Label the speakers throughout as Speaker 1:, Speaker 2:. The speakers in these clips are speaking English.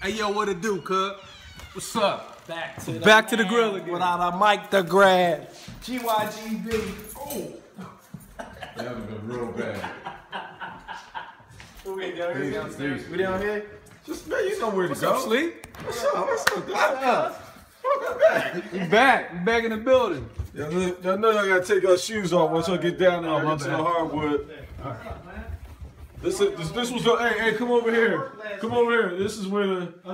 Speaker 1: Hey yo, what it do, cuz? What's up?
Speaker 2: Back to the grill again.
Speaker 3: Without a mic to grab. GYGB.
Speaker 1: Oh. That was real bad.
Speaker 3: We down here?
Speaker 1: Just man, you know where to
Speaker 2: What's
Speaker 1: go.
Speaker 2: up, Sleep?
Speaker 1: What's up? What's up? Welcome back.
Speaker 2: We back in the building.
Speaker 1: Y'all know y'all gotta take your shoes off once y'all get down there and get to the hardwood. This was the hey come over here. Come over here. This is where the the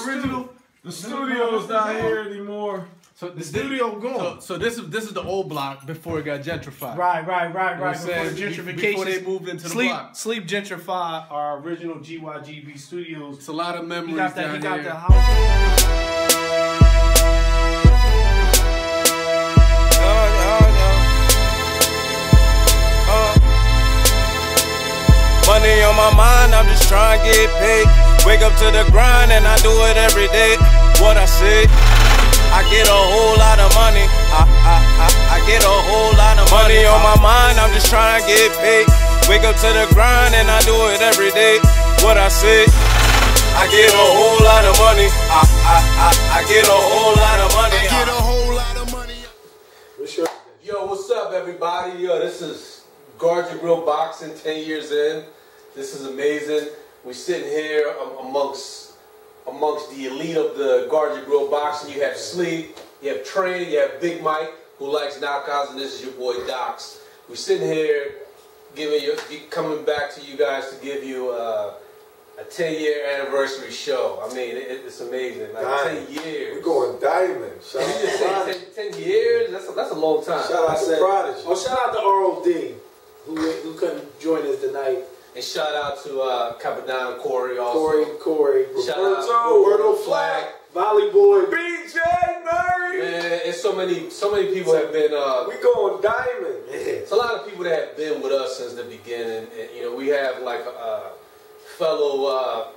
Speaker 1: original the studio's not here anymore.
Speaker 2: So the studio gone. So this is the old block before it got gentrified.
Speaker 3: Right.
Speaker 2: Before
Speaker 3: Gentrification.
Speaker 2: Before they moved into the block.
Speaker 3: Sleep gentrified our original GYGB studios.
Speaker 2: It's a lot of memories
Speaker 3: He got
Speaker 2: down
Speaker 3: the
Speaker 2: here.
Speaker 3: house.
Speaker 4: Money on my mind, I'm just trying to get paid. Wake up to the grind and I do it every day. What I say, I get a whole lot of money. I get a whole lot of money on my mind, I'm just trying to get paid. Wake up to the grind and I do it every day. What I say, I get a whole lot of money. I get a whole lot of money. I get a whole lot of money.
Speaker 5: Yo, what's up, everybody? Yo, this is Guard Your Grill Boxing 10 years in. This is amazing. We're sitting here amongst the elite of the Guard Your Grill Boxing. You have Sleep, you have Train, you have Big Mike, who likes knockouts, and this is your boy Docs. We're sitting here coming back to you guys to give you a 10-year anniversary show. I mean, it's amazing. Like 10 years.
Speaker 1: We're going diamond.
Speaker 5: Shout out to Prodigy. 10 years? That's a long time.
Speaker 1: Shout out to Prodigy.
Speaker 3: Oh, shout out to ROD, who couldn't join us tonight.
Speaker 5: And shout out to Capadon Corey also.
Speaker 3: Corey.
Speaker 5: Shout out to Roberto Flag.
Speaker 3: Volley Boy.
Speaker 1: BJ Murray.
Speaker 5: Man, it's so many people have been.
Speaker 1: We going diamond.
Speaker 5: It's a lot of people that have been with us since the beginning. And, you know, we have like fellow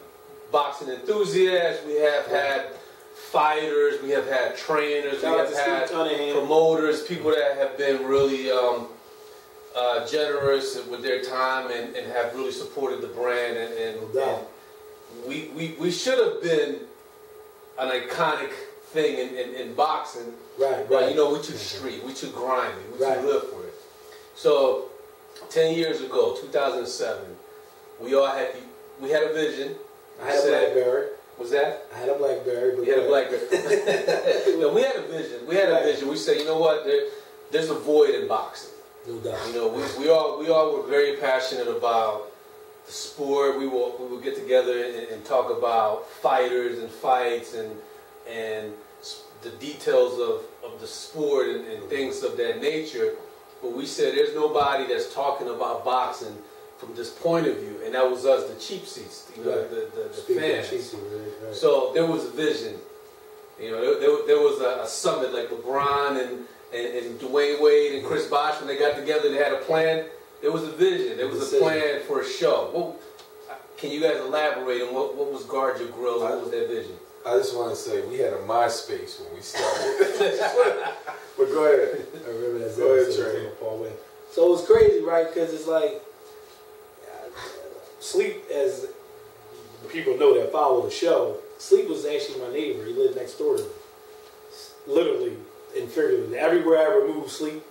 Speaker 5: boxing enthusiasts. We have had fighters. We have had trainers.
Speaker 3: Shout
Speaker 5: we have had
Speaker 3: Cunningham.
Speaker 5: promoters. People that have been really generous with their time and have really supported the brand. And we should have been an iconic thing in boxing.
Speaker 3: Right.
Speaker 5: But you know, we too street, we too grimy, we too good for it. So 10 years ago, 2007, we had a vision.
Speaker 3: I had a BlackBerry.
Speaker 5: Was that?
Speaker 3: I had a BlackBerry.
Speaker 5: You had a BlackBerry. No, we had a vision. We had a vision. We said, you know what? There's a void in boxing.
Speaker 3: No doubt.
Speaker 5: You know, we all were very passionate about the sport. We would get together and talk about fighters and fights and the details of the sport and things of that nature. But we said there's nobody that's talking about boxing from this point of view, and that was us, the cheap seats, you know, the fans. Right. So there was a vision. You know, there was a summit like LeBron and Dwayne Wade and Chris Bosh, when they got together, they had a plan. There was a vision. There was a plan for a show. Well, can you guys elaborate on what was Guard Your Grill? What was that vision?
Speaker 1: I just want to say we had a MySpace when we started. But go ahead.
Speaker 3: I remember that.
Speaker 1: Go ahead, Trey.
Speaker 3: So it was crazy, right? Because it's like Sleep, as people know that follow the show. Sleep was actually my neighbor. He lived next door to me, literally and figuratively. Everywhere I ever moved, Sleep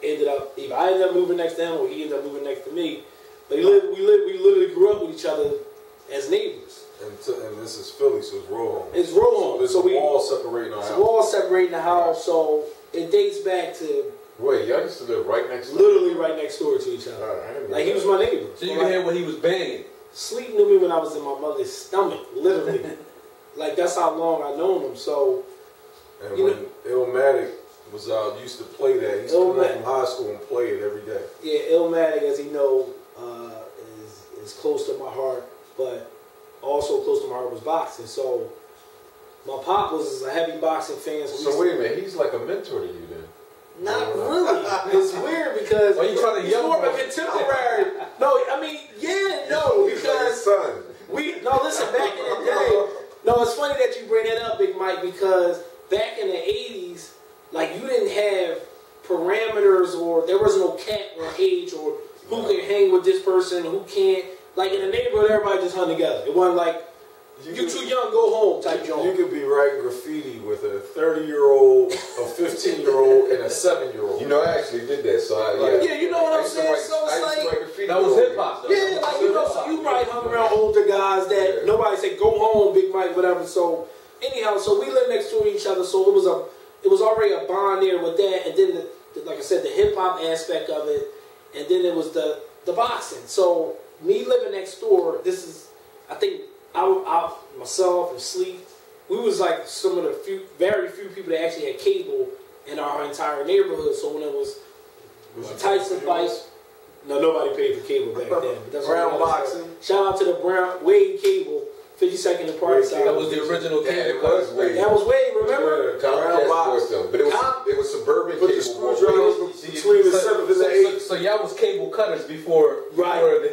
Speaker 3: ended up either I ended up moving next to him or he ended up moving next to me. But we literally grew up with each other as neighbors.
Speaker 1: And this is Philly, so it's roll on.
Speaker 3: It's roll on.
Speaker 1: So there's a wall separating our house.
Speaker 3: It's a wall separating the house, so it dates back to.
Speaker 1: Wait, y'all used to live right next door?
Speaker 3: Literally right next door to each other. Like, he was my neighbor.
Speaker 5: So you can hear what he was banging.
Speaker 3: Sleep knew me when I was in my mother's stomach, literally. Like, that's how long I known him, so.
Speaker 1: And when Illmatic was out, used to play that. He used to come up from high school and play it every day.
Speaker 3: Yeah, Illmatic, as you know, is close to my heart, but also close to my heart was boxing. So my pop was a heavy boxing fan.
Speaker 1: So wait a minute, he's like a mentor to you then?
Speaker 3: Not really. It's weird because
Speaker 5: are you trying to
Speaker 3: he's more of a contemporary. No, I mean, because listen, back in the day. No, it's funny that you bring that up, Big Mike, because back in the 80s, like, you didn't have parameters, or there was no cap or age, or who can hang with this person, who can't. Like, in the neighborhood, everybody just hung together. It wasn't like You too young, go home type joint.
Speaker 1: You could be writing graffiti with a 30-year-old, a 15-year-old, and a 7-year-old.
Speaker 6: You know, I actually did that. So
Speaker 3: yeah, you know what I'm saying. So it's like
Speaker 5: that was hip hop.
Speaker 3: Yeah, like you know, so you probably hung around older guys that nobody said go home, Big Mike, whatever. So anyhow, so we lived next to each other, so it was already a bond there with that, and then like I said, the hip hop aspect of it, and then it was the boxing. So me living next door, this is, I think, I myself and Sleep, we was like some of the very few people that actually had cable in our entire neighborhood. So when it was Tyson fights, no, nobody paid for cable back then. But that's
Speaker 1: Brown boxing.
Speaker 3: Shout out to the Brown Wade cable, 52nd and Parkside.
Speaker 5: That was the original cable.
Speaker 6: Yeah, it was Wade.
Speaker 3: That was Wade, remember?
Speaker 6: Brown boxing. But it was suburban
Speaker 1: Put
Speaker 6: cable.
Speaker 1: the screwdrivers between the 7th and the 8th.
Speaker 5: So y'all was cable cutters before the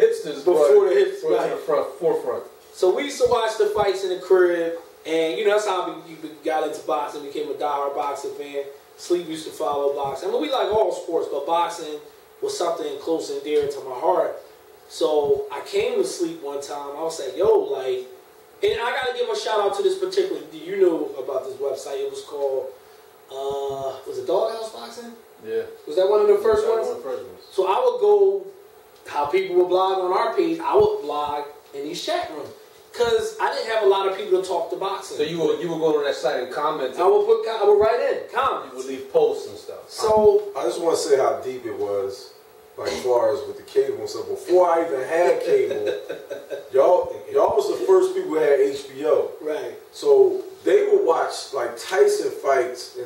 Speaker 5: hipsters.
Speaker 3: Before the hipsters,
Speaker 5: to the forefront.
Speaker 3: So we used to watch the fights in the crib, and you know that's how we got into boxing, became a diehard boxing fan. Sleep used to follow boxing. I mean, we like all sports, but boxing was something close and dear to my heart. So I came to Sleep one time. I was like, yo, like, and I gotta give a shout out to this particular. You know about this website? It was called, was it Doghouse Boxing?
Speaker 5: Yeah.
Speaker 3: Was that one of the first ones?
Speaker 5: One of the first ones.
Speaker 3: So I would go, how people would blog on our page. I would blog in these chat rooms. Because I didn't have a lot of people to talk to boxing.
Speaker 5: So you were going on that site and comment.
Speaker 3: I would write in comments.
Speaker 5: You would leave posts and stuff.
Speaker 3: So
Speaker 1: I just want to say how deep it was, like as far as with the cable and stuff. Before I even had cable, y'all was the first people who had HBO.
Speaker 3: Right.
Speaker 1: So they would watch like Tyson fights,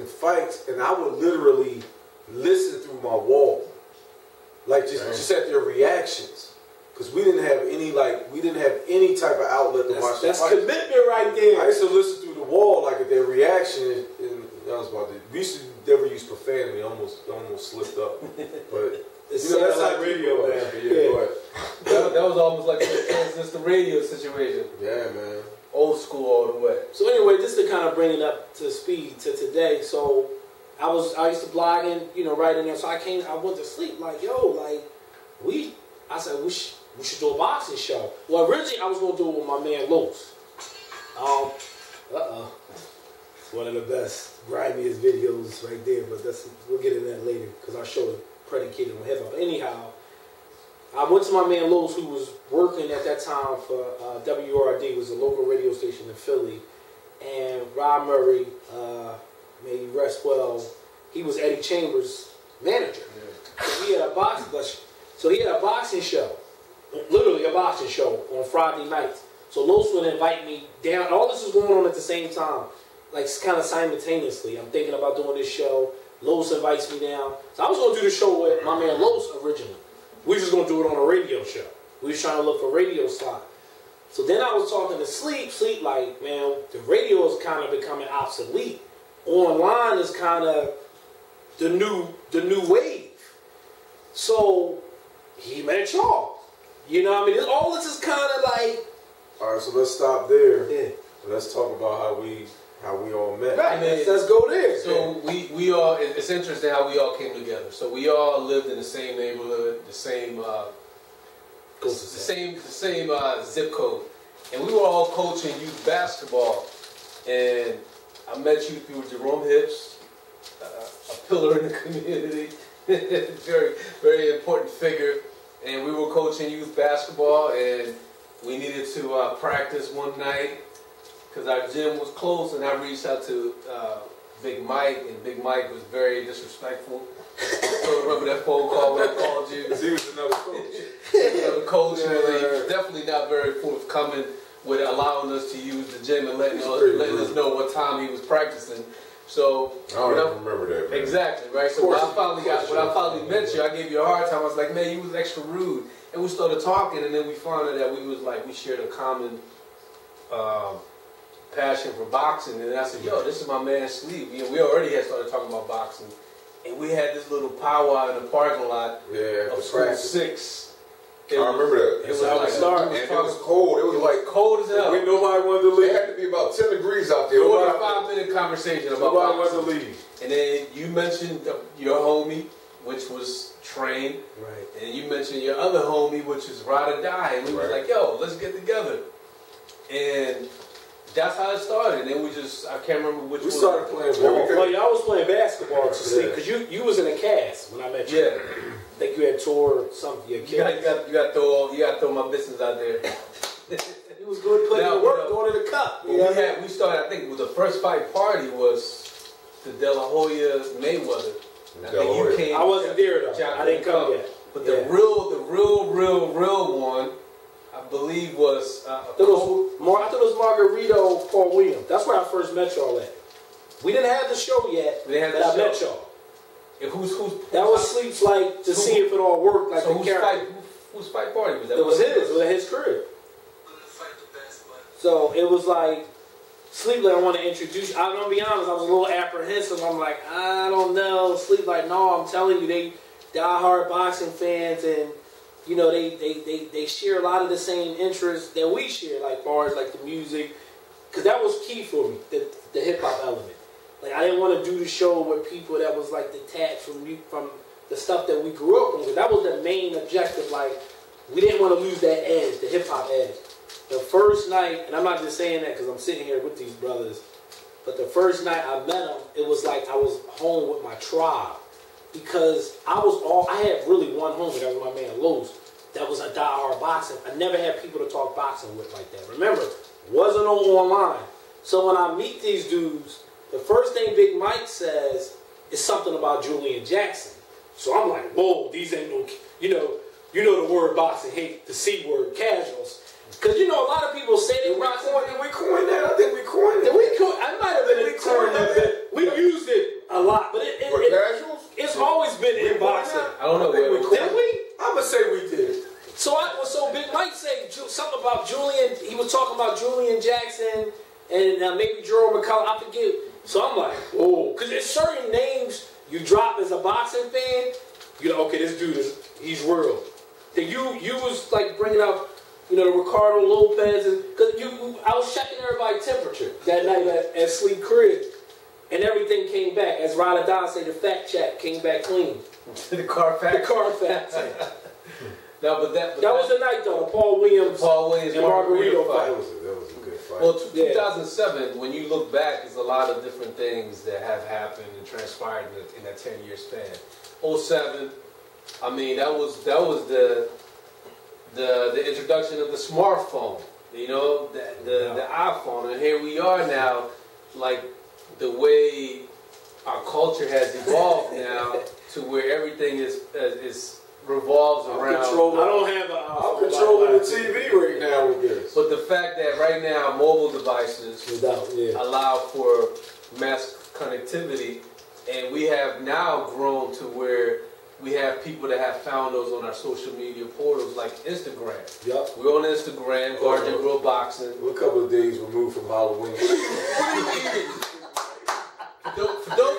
Speaker 1: and I would literally listen through my wall, like just at their reactions. Because we didn't have any type of outlet to watch.
Speaker 3: That's commitment right there.
Speaker 1: I used to listen through the wall, like at their reaction, and I was about to. We used to never use profanity. Almost slipped up, but
Speaker 3: it's
Speaker 1: that's
Speaker 3: like
Speaker 1: how
Speaker 3: radio, man.
Speaker 1: Yeah.
Speaker 5: That was almost like a transistor radio situation.
Speaker 1: Yeah, man.
Speaker 5: Old school all the way.
Speaker 3: So anyway, just to kind of bring it up to speed to today. So I used to blog and write in there. So I went to Sleep like, yo, like I said we should do a boxing show. Well, originally I was gonna do it with my man Los. It's one of the best, grimiest videos right there. But we'll get into that later because our show is predicated on hip hop. Anyhow, I went to my man Los, who was working at that time for WRD, was a local radio station in Philly, and Rob Murray, may he rest well. He was Eddie Chambers' manager. Yeah. So he had a boxing show. Literally a boxing show on Friday nights. So Los would invite me down. All this was going on at the same time, like kind of simultaneously. I'm thinking about doing this show. Los invites me down. So I was going to do the show with my man Los originally. We were just going to do it on a radio show. We was trying to look for radio slot. So then I was talking to Sleep like, man, the radio is kind of becoming obsolete. Online is kind of the new wave. So he met y'all. You know what I mean? All this is kind of like...
Speaker 1: All right, so let's stop there.
Speaker 3: Yeah.
Speaker 1: Let's talk about how we all met.
Speaker 3: Right, let's go there.
Speaker 5: So we all, it's interesting how we all came together. So we all lived in the same neighborhood, the same zip code. And we were all coaching youth basketball. And I met you through Jerome Hips, a pillar in the community, very, very important figure. And we were coaching youth basketball, and we needed to practice one night because our gym was closed. And I reached out to Big Mike, and Big Mike was very disrespectful. So remember that phone call when I called you?
Speaker 1: He was another coach.
Speaker 5: And he was definitely not very forthcoming with allowing us to use the gym and letting us know what time he was practicing. So
Speaker 6: I don't remember that, man.
Speaker 5: Exactly, right? So when I finally met you, I gave you a hard time. I was like, man, you was extra rude. And we started talking, and then we found out that we shared a common passion for boxing. And I said, yo, this is my man Sleep. We already had started talking about boxing. And we had this little powwow in the parking lot of School 6.
Speaker 6: I remember that.
Speaker 5: It was like
Speaker 6: and it was cold. It was like
Speaker 5: cold as hell.
Speaker 1: When nobody wanted to leave.
Speaker 6: It had to be about 10 degrees out there.
Speaker 5: It was a 5-minute conversation about
Speaker 1: nobody wanted to leave.
Speaker 5: And then you mentioned your homie, which was Train.
Speaker 3: Right.
Speaker 5: And you mentioned your other homie, which is Ride or Die. And we was like, yo, let's get together. And that's how it started. And then we just, I can't remember which one.
Speaker 6: We started playing
Speaker 3: Well, y'all was playing basketball to sleep because you was in a cast when I met you.
Speaker 5: Yeah.
Speaker 3: I think you had toured something. You got
Speaker 5: to throw my business out there.
Speaker 3: It was good putting in work, going to the cup.
Speaker 5: We started, I think, the first fight party was the De La Hoya Mayweather. I think you came.
Speaker 3: I wasn't there though. I didn't come yet.
Speaker 5: But the real one, I believe was. I thought it
Speaker 3: was Margarito Paul Williams. That's where I first met y'all at. We didn't have the show yet.
Speaker 5: We didn't have
Speaker 3: but
Speaker 5: the show.
Speaker 3: I met y'all.
Speaker 5: And who's
Speaker 3: that was Sleep's like to see if it all worked like
Speaker 5: so
Speaker 3: the character.
Speaker 5: Whose fight party was that?
Speaker 3: It was his. It was at his crib. So it was like Sleep like I want to introduce you. I'm gonna be honest, I was a little apprehensive. I'm like, I don't know. Sleep like, no, I'm telling you, they diehard boxing fans, and you know they share a lot of the same interests that we share, like far as like the music, because that was key for me, the hip hop element. Like I didn't want to do the show with people that was like detached from the stuff that we grew up with. That was the main objective. Like we didn't want to lose that edge, the hip hop edge. The first night, and I'm not just saying that because I'm sitting here with these brothers, but the first night I met them, it was like I was home with my tribe. Because I had really one homie, that was my man Los, that was a diehard boxing. I never had people to talk boxing with like that. Remember, wasn't online. So when I meet these dudes, the first thing Big Mike says is something about Julian Jackson. So I'm like, whoa, these ain't no, you know the word boxing hate, the C word, casuals. Because, you know, a lot of people say they boxing.
Speaker 6: Did we coin that? I think we coined it.
Speaker 3: I might have been a term that we used it a lot, but it's always been in boxing.
Speaker 5: I don't know.
Speaker 3: Did we?
Speaker 6: I'm going to say we did.
Speaker 3: So Big Mike said something about Julian. He was talking about Julian Jackson and maybe Gerald McCullough. I forget. So I'm like, whoa. Because there's certain names you drop as a boxing fan. You know, okay, this dude he's real. Then you was like bringing up, you know, the Ricardo Lopez, because I was checking everybody's temperature that night at Sleep Crib, and everything came back. As Ramadan said, the fact check came back clean.
Speaker 5: The car fact.
Speaker 3: The car fact.
Speaker 5: No, that
Speaker 3: was the night though. The Paul Williams and Margarito fight.
Speaker 6: That was a good fight.
Speaker 5: Well, 2007. When you look back, there's a lot of different things that have happened and transpired in that 10-year span. 07. I mean, that was the introduction of the smartphone, you know, the iPhone, and here we are now, like the way our culture has evolved now to where everything is revolves around.
Speaker 6: I'm controlling the TV right now with this.
Speaker 5: But the fact that right now mobile devices allow for mass connectivity, and we have now grown to where we have people that have found those on our social media portals like Instagram.
Speaker 6: Yep.
Speaker 5: We're on Instagram, Guardian Grill Boxing.
Speaker 6: We're a couple of days removed from Halloween.
Speaker 5: For those of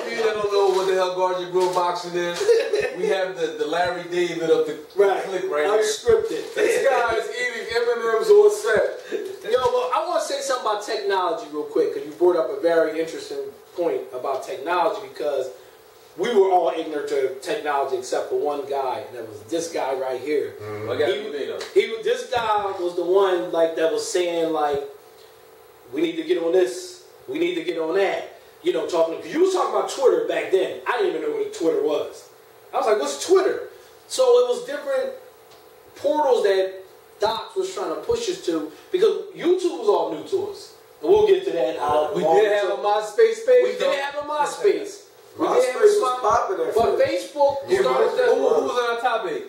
Speaker 5: you that don't know what the hell Guardian Grill Boxing is, we have the Larry David of the click right here.
Speaker 3: Unscripted.
Speaker 6: This guy is eating M&M's on set.
Speaker 3: Yo, well, I want to say something about technology real quick, because you brought up a very interesting point about technology, because we were all ignorant to technology except for one guy, and that was this guy right here. This guy was the one like that was saying like, we need to get on this, we need to get on that. You know, because you was talking about Twitter back then. I didn't even know what Twitter was. I was like, what's Twitter? So it was different portals that Doc was trying to push us to, because YouTube was all new to us. And we'll get to that.
Speaker 5: We did have a MySpace page.
Speaker 3: We did have a MySpace.
Speaker 6: MySpace was popping at
Speaker 3: But Facebook started that.
Speaker 5: Who was on our top 8?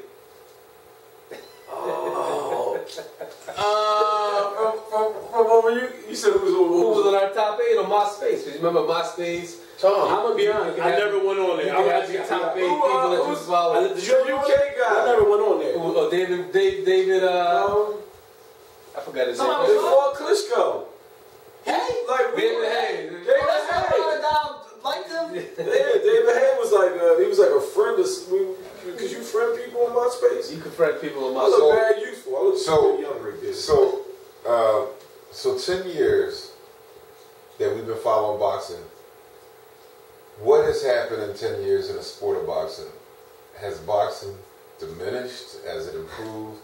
Speaker 6: From you said who
Speaker 5: was on our top 8 on MySpace? Because you remember MySpace?
Speaker 3: Tom. I'm gonna be honest. I never went on there.
Speaker 5: I got your top 8 people that you follow.
Speaker 3: The UK guy. I never went on there.
Speaker 5: David. I forgot his name.
Speaker 6: Paul Klitschko.
Speaker 3: Hey,
Speaker 6: like
Speaker 5: David Hay.
Speaker 3: Like them?
Speaker 6: Yeah, David Hay was like he was like a friend of because you friend people on MySpace.
Speaker 5: You can friend people on MySpace.
Speaker 6: I look very youthful. I look so young right there. So 10 years that we've been following boxing. What has happened in 10 years in the sport of boxing? Has boxing diminished? Has it improved?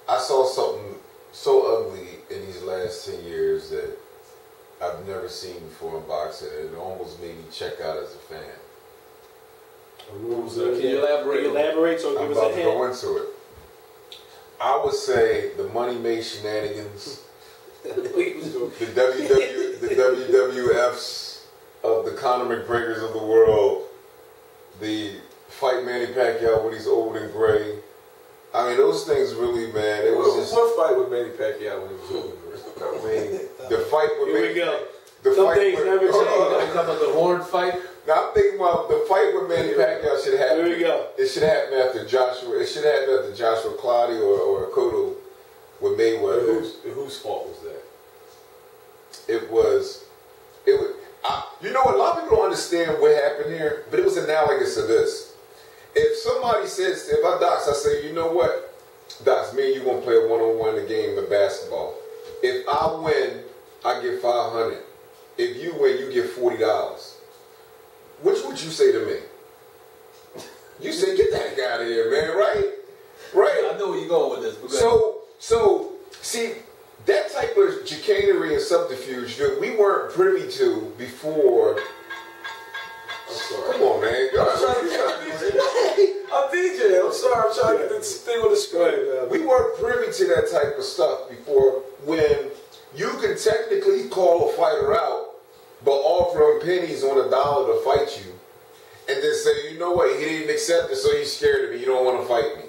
Speaker 6: I saw so ugly in these last 10 years that I've never seen before in boxing. It almost made me check out as a fan.
Speaker 3: Can you elaborate? So
Speaker 6: I'm
Speaker 3: give us
Speaker 6: about
Speaker 3: a
Speaker 6: to
Speaker 3: hint.
Speaker 6: go into it. I would say the money made shenanigans, the WWFs of the Conor McGregors of the world, the fight Manny Pacquiao when he's old and gray. I mean, those things really, man. It was just
Speaker 1: one fight with Manny Pacquiao when he was old and gray.
Speaker 6: I mean, the fight with
Speaker 3: Here
Speaker 6: Manny.
Speaker 3: we go.
Speaker 6: The
Speaker 3: Some
Speaker 6: fight
Speaker 3: things
Speaker 6: with,
Speaker 3: never change.
Speaker 5: You talking about the horn fight?
Speaker 6: Now I'm thinking about the fight with Manny Pacquiao should happen.
Speaker 3: Here we go.
Speaker 6: It should happen after Joshua. It should happen after Joshua Clottey or Cotto with Mayweather.
Speaker 1: Whose fault was that?
Speaker 6: It was. You know what? A lot of people don't understand what happened here, but it was analogous to this. If somebody says, if I Docs, I say, you know what, Docs, me and you gonna play a one-on-one game of basketball. If I win, I get $500. If you win, you get $40. Which would you say to me? You say, get that guy out of here, man, right? Right?
Speaker 5: I know where you're going with this.
Speaker 6: So, see, that type of chicanery and subterfuge that we weren't privy to before.
Speaker 1: I'm sorry.
Speaker 6: Come on, man.
Speaker 1: I'm DJ. I'm sorry. I'm trying to get this thing on the screen.
Speaker 6: We weren't privy to that type of stuff before, when you can technically call a fighter out, but offer him pennies on $1 to fight you, and then say, you know what, he didn't accept it, so he's scared of me. You don't want to fight me.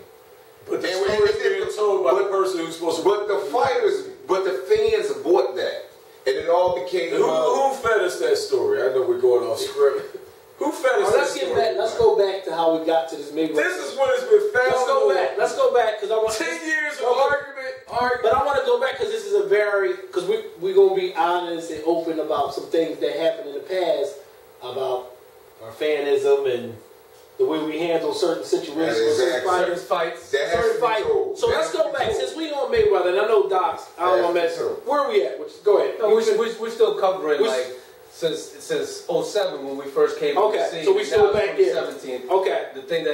Speaker 1: But the story is being told by the person who's supposed to.
Speaker 6: But the fighters, but the fans bought that, and it all became.
Speaker 1: Who fed us that story? I know we're going off script. Who fed us that story?
Speaker 3: Let's go back to how we got to this Mayweather.
Speaker 1: This is when it's been fed.
Speaker 3: Let's go back because I want
Speaker 1: 10 years of argument.
Speaker 3: But I want to go back because this is a very, because we're going to be honest and open about some things that happened in the past about our fanism and the way we handle certain situations, certain fights. So let's go back. Since we on Mayweather, and I know Docs, I don't want to mess. Where are we at? Go ahead.
Speaker 5: No, we're still covering since 07 when we first came on the scene.
Speaker 3: So we still back there.
Speaker 5: 2017.
Speaker 3: Okay.
Speaker 5: The things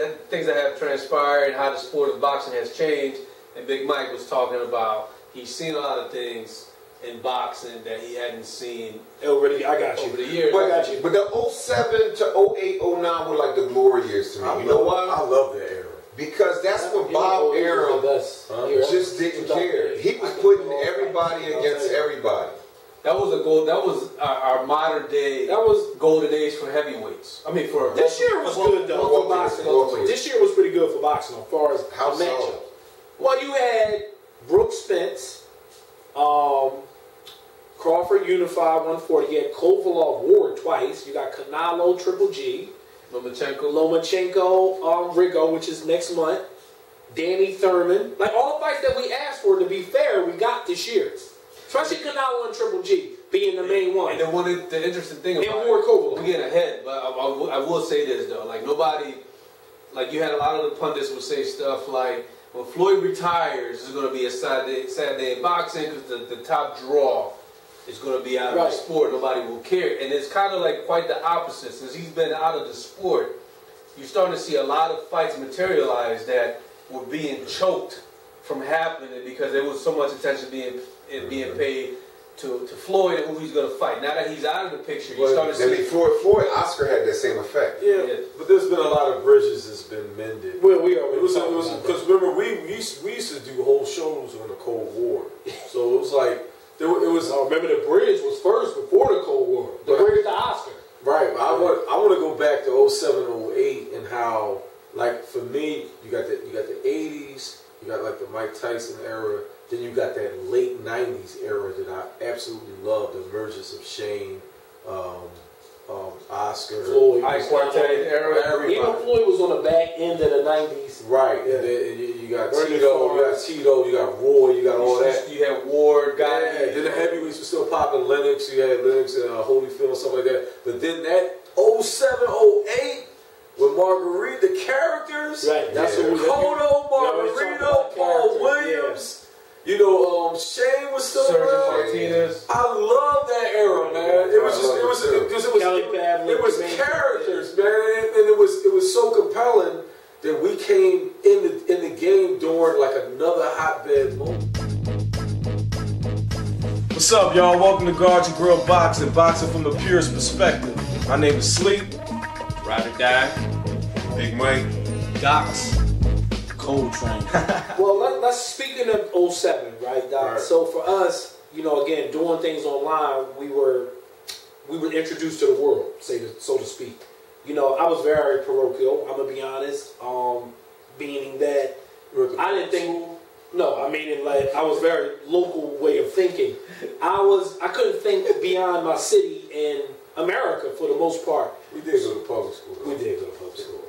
Speaker 5: that have transpired and how the sport of boxing has changed. And Big Mike was talking about he's seen a lot of things in boxing that he hadn't seen over the years.
Speaker 6: But I got you. But the 07 to 08, 09 were like the glory years to me. You know why?
Speaker 1: I love that era.
Speaker 6: Because that's when Bob Arum just didn't care. He was putting everybody against everybody.
Speaker 5: That was a gold. That was our modern day. That was golden age for heavyweights. I mean, for
Speaker 3: this year was good though for boxing. This year was pretty good for boxing as far as
Speaker 6: how
Speaker 3: matchup. Well, you had Brooks Spence, Crawford Unified 140. You had Kovalov Ward twice. You got Canelo Triple G, Lomachenko Rigo, which is next month. Danny Thurman. Like all the fights that we asked for, to be fair, we got this year. Especially Canelo and Triple G being the main one.
Speaker 5: And then the interesting thing about
Speaker 3: Kovalov.
Speaker 5: We get ahead, but I will say this though, like nobody, like you had a lot of the pundits would say stuff like, when Floyd retires, it's going to be a sad day in boxing because the top draw is going to be out of the sport. Nobody will care. And it's kind of like quite the opposite. Since he's been out of the sport, you're starting to see a lot of fights materialize that were being choked from happening because there was so much attention being paid to Floyd and who he's going to fight. Now that he's out of the picture, you're starting to see...
Speaker 6: Floyd, Oscar had that same effect.
Speaker 1: Yeah, but there's been a lot of bridges that's been mended.
Speaker 3: Well, we are.
Speaker 1: It was because remember we used to do whole shows on the Cold War, so it was like it was.
Speaker 3: I remember the bridge was first before the Cold War. The bridge to Oscar.
Speaker 1: Right. I want to go back to 07, 08 and how, like for me, you got the 80s, you got like the Mike Tyson era. Then you got that late 90s era that I absolutely love, the emergence of Shane, Oscar,
Speaker 3: Floyd,
Speaker 5: Quartet era.
Speaker 3: Even Floyd was on the back end of the 90s.
Speaker 1: Right. Yeah. And then you got Tito, you got Roy, you got all that.
Speaker 5: You had Ward,
Speaker 1: Then the heavyweights were still popping. Lennox, you had Lennox and Holyfield and stuff like that. But then that 07, 08, with Marguerite, the characters,
Speaker 3: right? That's what we
Speaker 1: Cotto, Margarito, Paul Williams. You know, Shane was still around.
Speaker 5: Martinez.
Speaker 1: I love that era, man. It was characters, man, and it was so compelling that we came in the game during like another hotbed moment. What's up, y'all? Welcome to Guard Your Grill Boxing, boxing from the purest perspective. My name is Sleep.
Speaker 7: Ride or Die.
Speaker 6: Big Mike.
Speaker 2: Docs.
Speaker 7: Cold Train.
Speaker 3: Well, let's speaking of 07, right, Doc?
Speaker 6: Right.
Speaker 3: So for us, you know, again, doing things online, we were introduced to the world, so to speak. You know, I was very parochial. I'm gonna be honest. Meaning that I didn't think. No, I mean, like, I was very local way of thinking. I couldn't think beyond my city and America for the most part.
Speaker 6: We did go to public school.
Speaker 3: We did go to public school.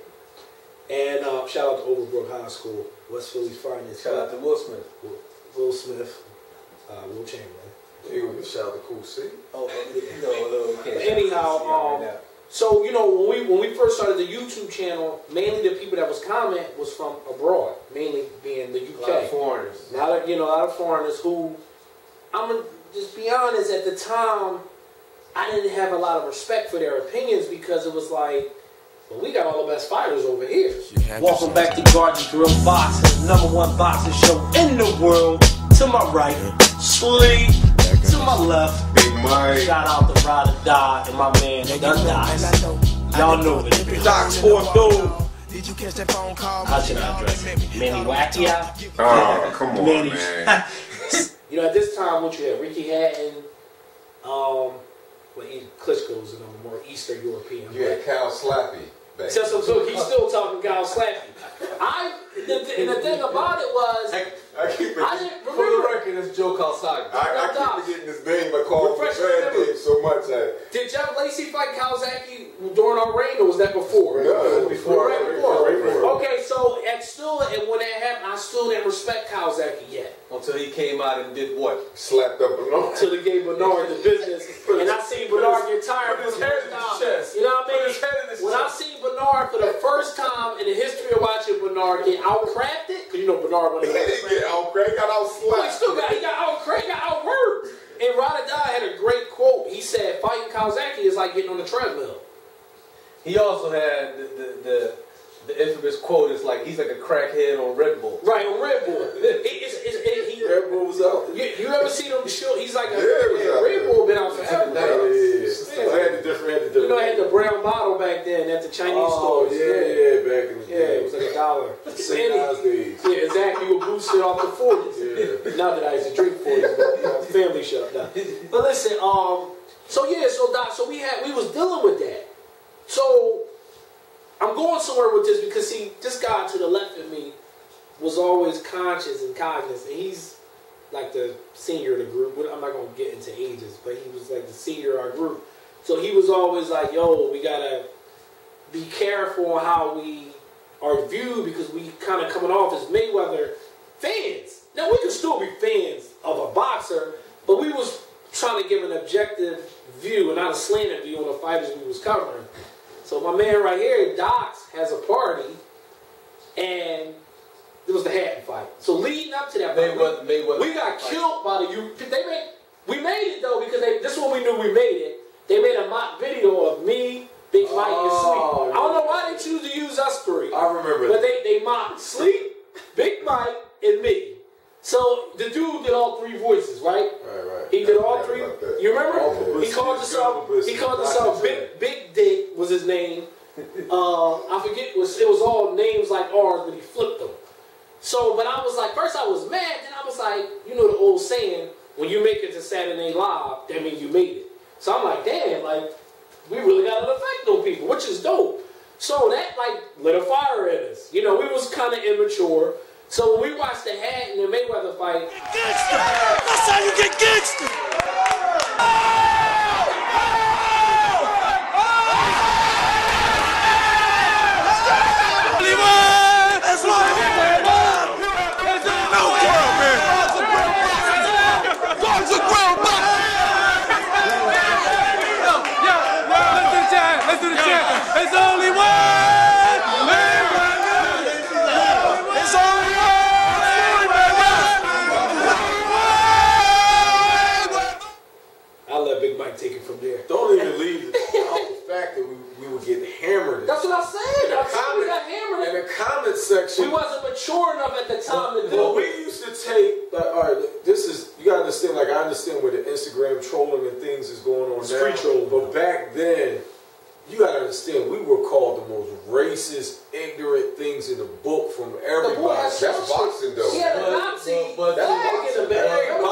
Speaker 3: And shout out to Overbrook High School, West Philly's finest.
Speaker 5: Shout out to Will Smith.
Speaker 3: Will Smith, Will Chamberlain.
Speaker 6: You would shout out to Cool C.
Speaker 5: Oh, no, we can't.
Speaker 3: Anyhow, so you know, when we first started the YouTube channel, mainly the people that was comment was from abroad, mainly being the UK.
Speaker 5: A lot of foreigners.
Speaker 3: A lot of foreigners who, I'm gonna just be honest, at the time, I didn't have a lot of respect for their opinions because it was like, well, we got all the best fighters over here. Welcome back to Guard Your Grill Boxing, #1 boxing show in the world. To my right, Sleep. To my left,
Speaker 6: Big Mike.
Speaker 3: shout out to Ride or Die and my man, The Docs. Y'all know it.
Speaker 1: Docs 4-2.
Speaker 3: How should I address it? Manny Wacquiao?
Speaker 6: Oh, come on,
Speaker 3: Manny.
Speaker 6: man.
Speaker 3: You know, at this time, what you had? Ricky Hatton, Klitschko's and I'm more Eastern European.
Speaker 6: You had Cal Slappy back.
Speaker 3: So he's still talking Gal Slappy. And the thing about it was,
Speaker 6: I keep
Speaker 3: I didn't
Speaker 5: For the
Speaker 3: remember.
Speaker 5: record, it's Joe Calzaghe.
Speaker 6: I keep forgetting his name. I call him
Speaker 3: Refresh
Speaker 6: bad
Speaker 3: your memory.
Speaker 6: name so much.
Speaker 3: Did Jeff Lacey fight Kawasaki during our reign, or was that before?
Speaker 6: No, it was before.
Speaker 3: Right before.
Speaker 6: Right before.
Speaker 3: Okay, so and when that happened, I still didn't respect Kawasaki yet.
Speaker 5: Until he came out and did what?
Speaker 6: Slapped up and on.
Speaker 3: Until he gave Bernard the business, and I seen Bernard get tired of his hairstyle. You know what I mean? When I seen Bernard for the first time in the history of watching Bernard get out-crafted, because you know Bernard
Speaker 6: He didn't get out-cracked, got out-slapped.
Speaker 3: he got out-cranked, got out-worked. And Ride or Die had a great quote. He said, fighting Kawasaki is like getting on the treadmill.
Speaker 5: He also had the infamous quote, it's like he's like a crackhead on Red Bull.
Speaker 3: Right, on Red Bull.
Speaker 6: Red Bull was out.
Speaker 3: You ever see them show? He's like
Speaker 6: Red
Speaker 3: Bull been out forever.
Speaker 6: I had the different.
Speaker 3: You know, I had the brown bottle back then at the Chinese stores.
Speaker 6: Back in the day.
Speaker 3: It was like $1.
Speaker 6: St. Nas days.
Speaker 3: Yeah, exactly. You were boosted off the 40s. Yeah. Not that I used to drink 40s, but family shut down. But listen, so we was dealing with that. So I'm going somewhere with this because see, this guy to the left of me was always conscious and cognizant. He's like the senior of the group. I'm not gonna get into ages, but he was like the senior of our group. So he was always like, yo, we gotta be careful on how we are viewed because we kind of coming off as Mayweather fans. Now we can still be fans of a boxer, but we was trying to give an objective view and not a slanted view on the fighters we was covering. So my man right here, Docs, has a party, and it was the Hatton fight. So leading up to that fight, we got killed by the U. We made it though because this is when we knew we made it. They made a mock video of me, Big Mike, and Sleep. I don't know why they choose to use us three.
Speaker 6: I remember
Speaker 3: but they mocked Sleep, Big Mike, and me. So the dude did all three voices, right?
Speaker 6: Right.
Speaker 3: He did all three. You remember? He called himself Big Dick was his name. I forget it was all names like ours, but he flipped them. So, but I was like, first I was mad, then I was like, you know the old saying, when you make it to Saturday Night Live, that means you made it. So I'm like, damn, like we really got an effect on people, which is dope. So that like lit a fire in us. You know, we was kind of immature. So when we watched the Hatton and Mayweather fight,
Speaker 4: Gangster! That's how you get gangster! That's right! No world, man! Guards a grill,
Speaker 2: Let's do the chant. There's only one.
Speaker 3: I'll let Big Mike take it from there.
Speaker 6: Don't even leave the fact that we would get hammered.
Speaker 3: That's what I said. We got hammered.
Speaker 6: In the comment section.
Speaker 3: We wasn't mature enough at the time to do
Speaker 6: Well,
Speaker 3: it.
Speaker 6: we used to take, all right, you gotta understand, like, I
Speaker 1: understand where the Instagram trolling and things is going on now.
Speaker 3: Street trolling.
Speaker 1: But back then, you gotta understand, we were called the most racist, ignorant things in the book from everybody.
Speaker 6: That's boxing, though.
Speaker 3: Yeah, the Nazi.
Speaker 6: That's boxing.
Speaker 3: in the bag.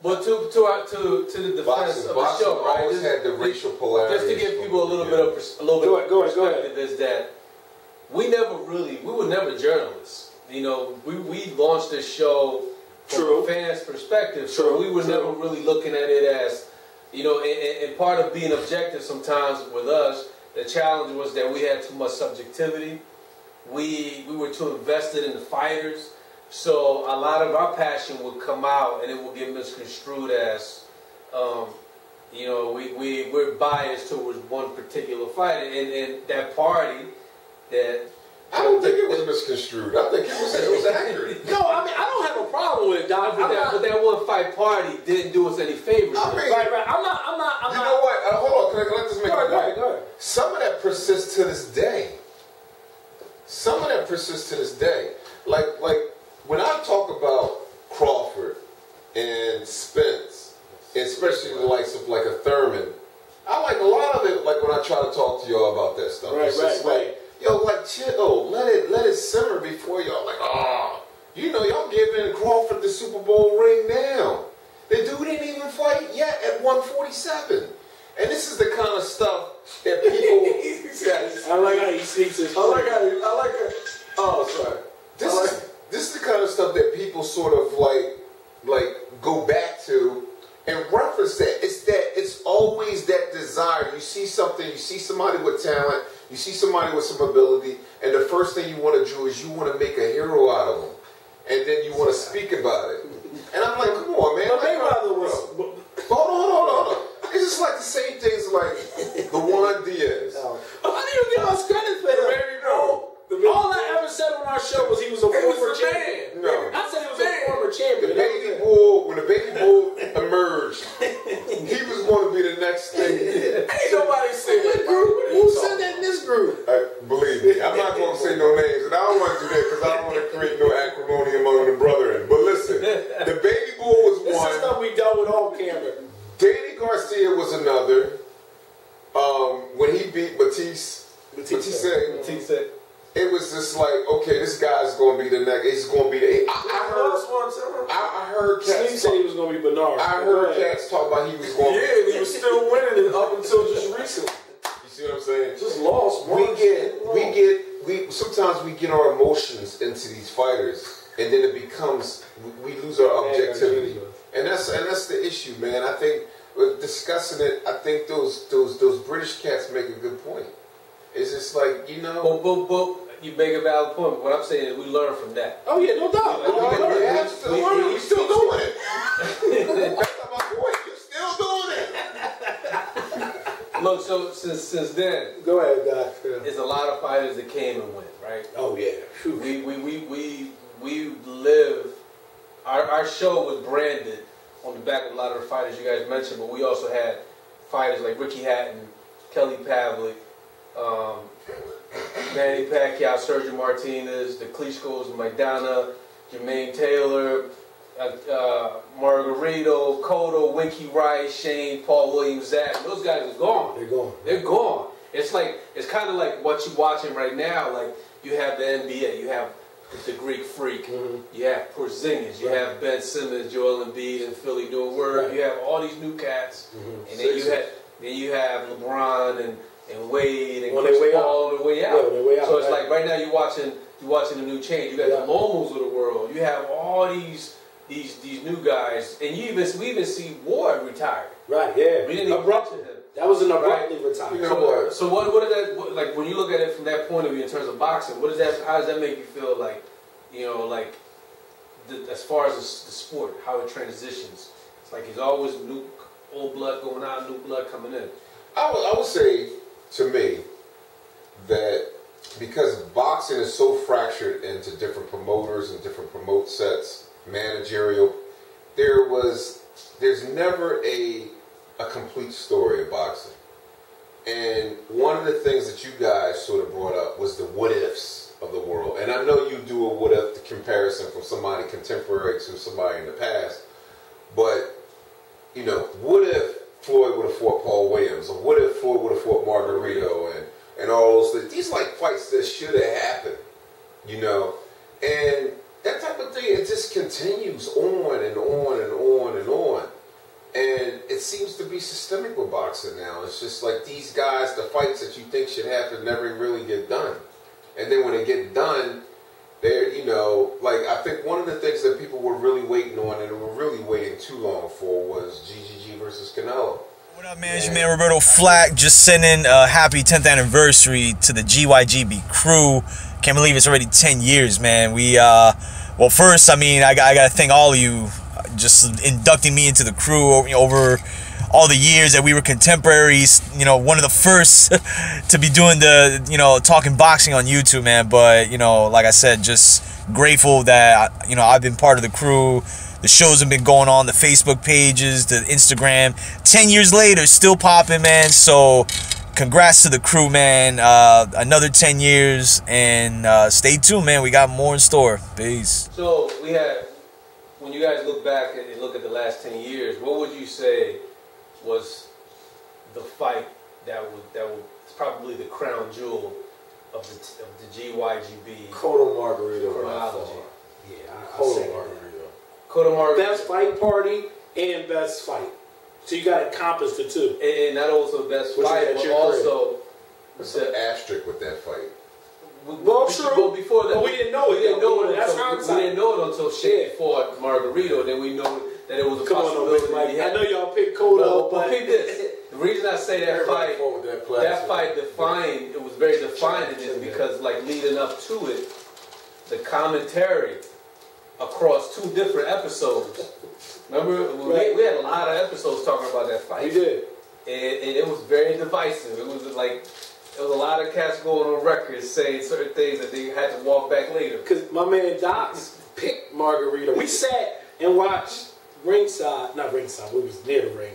Speaker 5: But to the defense of the show, right?
Speaker 6: Always had the racial polarity.
Speaker 5: Just to give people a little bit of perspective is that we were never journalists. You know, we launched this show from a fan's perspective, so we were never really looking at it as, you know, and part of being objective sometimes with us, the challenge was that we had too much subjectivity. We were too invested in the fighters. So a lot of our passion would come out and it would get misconstrued as, you know, we're biased towards one particular fighter. And that party that...
Speaker 6: I don't think it was misconstrued. I think it was accurate.
Speaker 3: No, I mean, I don't have a problem with it, Doc.
Speaker 5: But that one fight party didn't do us any favors.
Speaker 6: I mean,
Speaker 3: Right. I'm not.
Speaker 6: You know what? Hold on. Can I let this make a point?
Speaker 3: Go ahead.
Speaker 6: Some of that persists to this day. Like when I talk about Crawford and Spence, especially the likes of like a Thurman, I like a lot of it. Like when I try to talk to y'all about that stuff,
Speaker 3: Right.
Speaker 6: Yo, like chill, let it simmer before y'all like, you know, y'all giving Crawford the Super Bowl ring now. The dude didn't even fight yet at 147, and this is the kind of stuff that people.
Speaker 3: I like how he sneaks his.
Speaker 1: I like it. Oh, sorry.
Speaker 6: This is the kind of stuff that people sort of like go back to and reference that. It's always that desire. You see something, you see somebody with talent, you see somebody with some ability, and the first thing you want to do is you want to make a hero out of them, and then you want to speak about it. And I'm like, come on, man.
Speaker 3: But Mayweather was.
Speaker 6: Hold on. It's just like the same things like the Juan Diaz.
Speaker 3: How do you give us credit for that?
Speaker 1: Baby Bull.
Speaker 3: All I ever said on our show was he was a former champion.
Speaker 6: No.
Speaker 3: I said he was a former champion.
Speaker 6: When the baby bull emerged, he was going to be the next thing.
Speaker 1: Ain't nobody said that.
Speaker 3: Who said that in this group?
Speaker 6: Believe me, I'm not going to say no names, and I don't want to do that because I don't want to create no acrimony among the brethren. But listen, the baby bull was one.
Speaker 3: This is stuff we dealt with on camera.
Speaker 6: Danny Garcia was another. When he beat Batiste, it was just like, okay, this guy's going to be the next. He's going to be the. I heard cats.
Speaker 3: Steve said he was going to be Bernard.
Speaker 6: I heard cats talk about he was going.
Speaker 1: Yeah, and he was still winning it up until just recently.
Speaker 6: You see what I'm saying?
Speaker 1: Just lost.
Speaker 6: Sometimes we get our emotions into these fighters, and then it becomes we lose our objectivity, and that's the issue, man. I think discussing it, I think those British cats make a good point. It's just like, you know.
Speaker 5: But you make a valid point. What I'm saying is we learn from that.
Speaker 3: Oh yeah, no doubt.
Speaker 6: You're still doing it. That's not my point. You're still doing it.
Speaker 5: Look, so since then,
Speaker 3: Go ahead, Doc.
Speaker 5: there's a lot of fighters that came and went, right?
Speaker 3: Oh yeah.
Speaker 5: We live. Our show was branded on the back of a lot of the fighters you guys mentioned, but we also had fighters like Ricky Hatton, Kelly Pavlik, Manny Pacquiao, Sergio Martinez, the Klitschko's, McDonough, Jermaine Taylor, Margarito, Cotto, Winky Rice, Shane, Paul Williams, Zach. Those guys are gone. They're gone. It's kind of like what you're watching right now. Like you have the NBA, you have the Greek Freak, you have Porzingis, you have Ben Simmons, Joel Embiid, and Philly doing work. You have all these new cats, and then you have LeBron and Wade and Chris Paul on the way out. So it's like right now you're watching a new change. You got the Lomos of the world. You have all these new guys, and we even see Ward retired.
Speaker 3: Right. Yeah.
Speaker 5: We didn't even mention him.
Speaker 3: That was an abruptly retirement.
Speaker 6: You know what?
Speaker 5: So what is that like when you look at it from that point of view in terms of boxing? What is that? How does that make you feel? Like, you know, like as far as the sport, how it transitions. It's like there's always new old blood going out, new blood coming in.
Speaker 6: I would say to me that because boxing is so fractured into different promoters and different promote sets, managerial, there's never a complete story of boxing. And one of the things that you guys sort of brought up was the what ifs of the world. And I know you do a what if comparison from somebody contemporary to somebody in the past, but you know, what if Floyd would have fought Paul Williams, or what if Floyd would have fought Margarito, and all those things. These like fights that should have happened, you know, and that type of thing. It just continues on and on and on and on, and it seems to be systemic with boxing now. It's just like these guys, the fights that you think should happen never really get done, and then when they get done, they're, you know, like I think one of the things that people were really waiting on and were really waiting too long for was GYGB versus Canelo.
Speaker 8: What up, man? It's your man Roberto Flack, just sending a happy 10th anniversary to the GYGB crew. Can't believe it's already 10 years, man. We, well, first, I mean, I gotta thank all of you just inducting me into the crew over all the years that we were contemporaries. You know, one of the first to be doing the, you know, talking boxing on YouTube, man. But, you know, like I said, just grateful that, you know, I've been part of the crew. The shows have been going on, the Facebook pages, the Instagram. 10 years later, still popping, man. So congrats to the crew, man. Another 10 years, and stay tuned, man. We got more in store. Peace.
Speaker 5: So we had, when you guys look back and look at the last 10 years, what would you say was the fight that was probably the crown jewel of the GYGB
Speaker 3: Cotto Margarito
Speaker 5: chronology?
Speaker 3: Yeah,
Speaker 6: Cotto Margarito.
Speaker 5: Cotto Margarito.
Speaker 3: Best fight party and best fight. So you got to encompass the two.
Speaker 5: And not also best fight, but also
Speaker 6: what's the asterisk with that fight?
Speaker 3: Well, true.
Speaker 5: Before that,
Speaker 3: but we didn't know it. We didn't know it
Speaker 5: until Shane fought Margarito. Then we know that it was a possibility.
Speaker 3: I know y'all picked Cotto, but
Speaker 5: pick this. The reason I say that fight defined, it was very defining, is because like leading up to it, the commentary across 2 different episodes. Remember, we had a lot of episodes talking about that fight.
Speaker 3: We did,
Speaker 5: and it was very divisive. It was like. There was a lot of cats going on record saying certain things that they had to walk back later.
Speaker 3: Because my man Docs picked Margarito. We sat and watched ringside, not ringside, we was near the ring.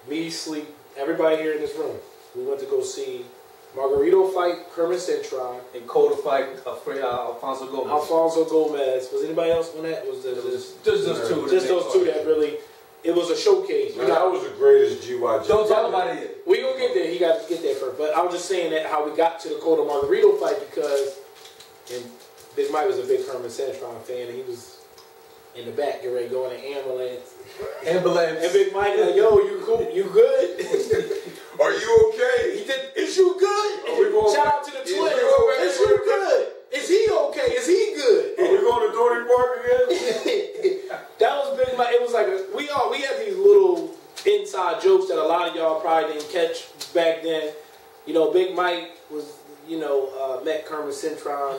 Speaker 3: Me, Sleep, everybody here in this room. We went to go see Margarito fight Kermit Cintron.
Speaker 5: And Cotto fight Alfonso Gomez.
Speaker 3: Alfonso Gomez. Was anybody else on that? Was
Speaker 5: just those two.
Speaker 3: Just those two that really... It was a showcase.
Speaker 6: Man, that was the greatest GYGB.
Speaker 5: Don't talk about it yet.
Speaker 3: We gonna get there. He got to get there first. But I was just saying that how we got to the Cotto Margarito fight because, and Big Mike was a big Herman Centron fan, and he was in the back getting ready to go in an ambulance. And Big Mike like, yo, you cool? You good?
Speaker 6: Are you okay?
Speaker 3: He did. Is you good? Shout out to the twins. Is you good? Is he okay? Is he good?
Speaker 1: Are we going to Dorney Park again?
Speaker 3: That was Big Mike. It was like we had these little inside jokes that a lot of y'all probably didn't catch back then. You know, Big Mike was, you know, met Kermit Cintron